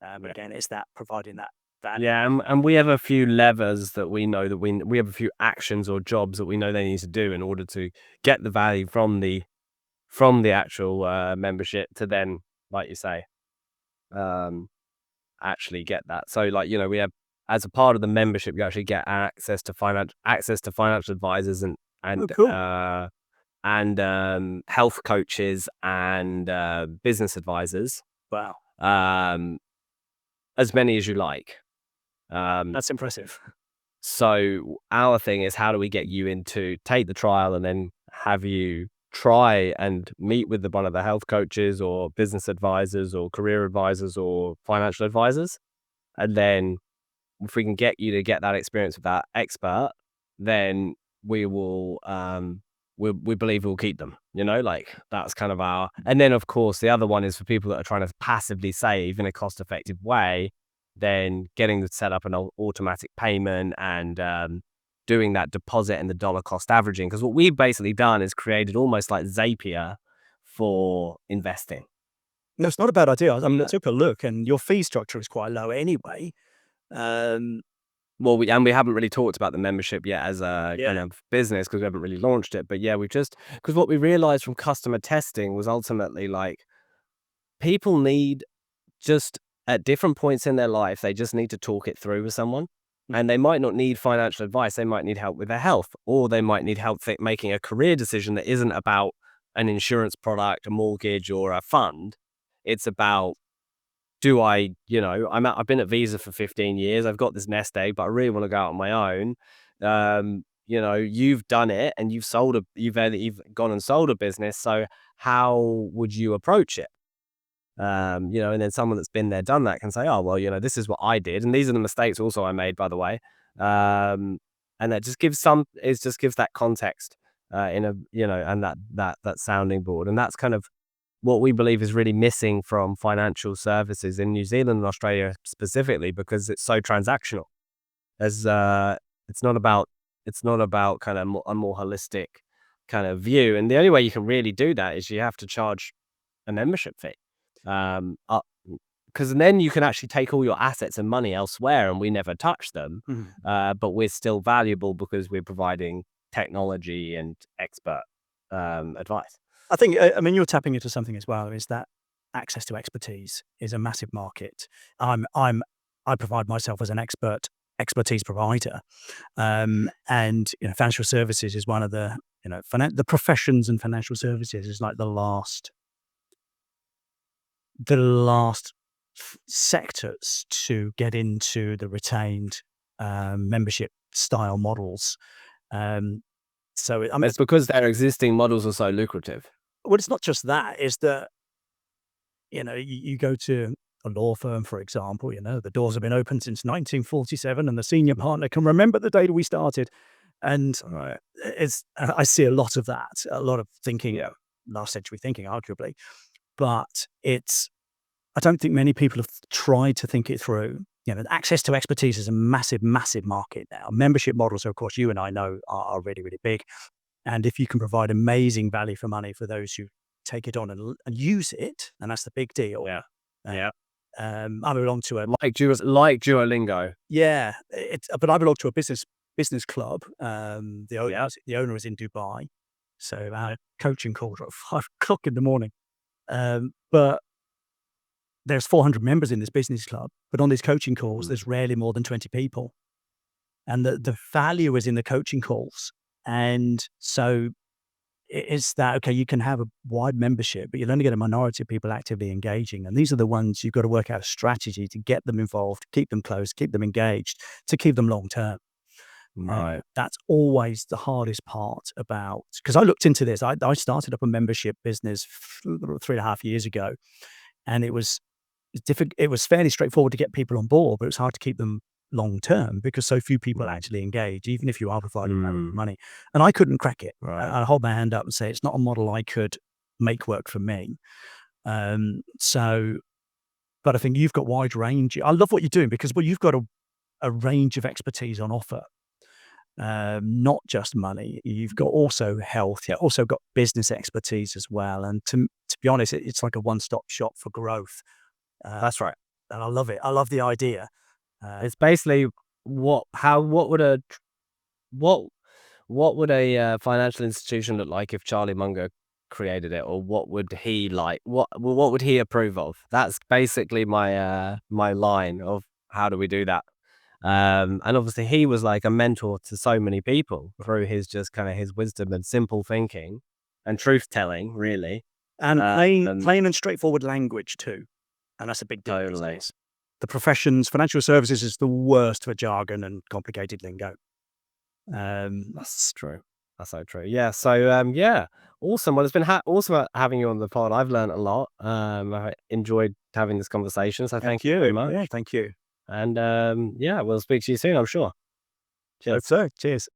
[SPEAKER 1] Again, it's that providing that value.
[SPEAKER 2] Yeah, and we have a few levers that we know that we have a few actions or jobs that we know they need to do in order to get the value from the actual membership to then, like you say, actually get that. So, we have, as a part of the membership, you actually get access to financial advisors and
[SPEAKER 1] Oh, cool.
[SPEAKER 2] health coaches and business advisors,
[SPEAKER 1] Wow,
[SPEAKER 2] as many as you like.
[SPEAKER 1] that's impressive.
[SPEAKER 2] So our thing is, how do we get you in to take the trial and then have you try and meet with one of the health coaches or business advisors or career advisors or financial advisors? And then if we can get you to get that experience with that expert, then we will, we believe we'll keep them, that's kind of and then of course the other one is for people that are trying to passively save in a cost effective way, then getting to set up an automatic payment and, doing that deposit and the dollar cost averaging. Because what we've basically done is created almost like Zapier for investing.
[SPEAKER 1] No, it's not a bad idea. I mean, I took a look, and your fee structure is quite low anyway.
[SPEAKER 2] Well, we haven't really talked about the membership yet as a kind of business because we haven't really launched it. But yeah, because what we realized from customer testing was ultimately people need, just at different points in their life, they just need to talk it through with someone. And they might not need financial advice. They might need help with their health, or they might need help making a career decision that isn't about an insurance product, a mortgage, or a fund. It's about, I've been at Visa for 15 years. I've got this nest egg, but I really want to go out on my own. You've done it and you've gone and sold a business. So how would you approach it? And then someone that's been there, done that can say, oh, well, this is what I did. And these are the mistakes also I made, by the way. And that just gives that context, and that sounding board. And that's kind of what we believe is really missing from financial services in New Zealand and Australia specifically, because it's so transactional. As it's not about kind of a more holistic kind of view, and the only way you can really do that is you have to charge a membership fee, because then you can actually take all your assets and money elsewhere, and we never touch them,
[SPEAKER 1] Mhm.
[SPEAKER 2] but we're still valuable because we're providing technology and expert advice.
[SPEAKER 1] I think, I mean, you're tapping into something as well, is that access to expertise is a massive market. I'm I provide myself as an expertise provider, and financial services is one of the the professions, and financial services is like the last sectors to get into the retained membership style models. Um, I mean,
[SPEAKER 2] It's because their existing models are so lucrative.
[SPEAKER 1] well, it's not just that. Is that you go to a law firm, for example. The doors have been open since 1947, and the senior partner can remember the day that we started. And
[SPEAKER 2] Right.
[SPEAKER 1] I see a lot of that, a lot of thinking,
[SPEAKER 2] Yeah.
[SPEAKER 1] last century thinking, arguably. But I don't think many people have tried to think it through. Access to expertise is a massive, massive market now. Membership models, of course, you and I know are really, really big. And if you can provide amazing value for money for those who take it on and use it, and that's the big deal.
[SPEAKER 2] Yeah.
[SPEAKER 1] Uh,
[SPEAKER 2] Yeah.
[SPEAKER 1] I belong to a
[SPEAKER 2] Like Duolingo.
[SPEAKER 1] yeah, but I belong to a business club. The owner
[SPEAKER 2] Yeah.
[SPEAKER 1] is the owner is in Dubai, so our coaching calls are at 5 o'clock in the morning. But there's 400 members in this business club, but on these coaching calls,
[SPEAKER 2] Mm.
[SPEAKER 1] there's rarely more than 20 people, and the value is in the coaching calls. And so is that okay? You can have a wide membership, but you'll only get a minority of people actively engaging, and these are the ones you've got to work out a strategy to get them involved, keep them close, keep them engaged, to keep them long term.
[SPEAKER 2] Right.
[SPEAKER 1] That's always the hardest part about, because I looked into this. I started up a membership business 3.5 years ago, and it was fairly straightforward to get people on board, but it was hard to keep them long term because so few people
[SPEAKER 2] Mm.
[SPEAKER 1] actually engage, even if you are providing
[SPEAKER 2] Mm.
[SPEAKER 1] money. And I couldn't crack it.
[SPEAKER 2] Right.
[SPEAKER 1] I hold my hand up and say it's not a model I could make work for me. So, but I think you've got wide range. I love what you're doing because you've got a range of expertise on offer. Not just money. You've got also health. You've also got business expertise as well. And to be honest, it's like a one stop shop for growth. Uh,
[SPEAKER 2] That's right.
[SPEAKER 1] and I love it. I love the idea. Uh,
[SPEAKER 2] It's basically what what would a financial institution look like if Charlie Munger created it, or what would he like? What would he approve of? That's basically my line of how do we do that. And obviously he was like a mentor to so many people through his just kind of his wisdom and simple thinking and truth telling, really.
[SPEAKER 1] and
[SPEAKER 2] And
[SPEAKER 1] plain and straightforward language too. And that's a big deal these
[SPEAKER 2] totally,
[SPEAKER 1] days. The professions, financial services is the worst for jargon and complicated lingo. Um,
[SPEAKER 2] that's true. That's so true. Yeah. So yeah, awesome. Well, it's been awesome having you on the pod. I've learned a lot. I enjoyed having this conversation. So
[SPEAKER 1] Thank
[SPEAKER 2] thank you very
[SPEAKER 1] you.
[SPEAKER 2] much.
[SPEAKER 1] Yeah, thank you.
[SPEAKER 2] And yeah, we'll speak to you soon, I'm sure.
[SPEAKER 1] Hope
[SPEAKER 2] Cheers.
[SPEAKER 1] so. Cheers.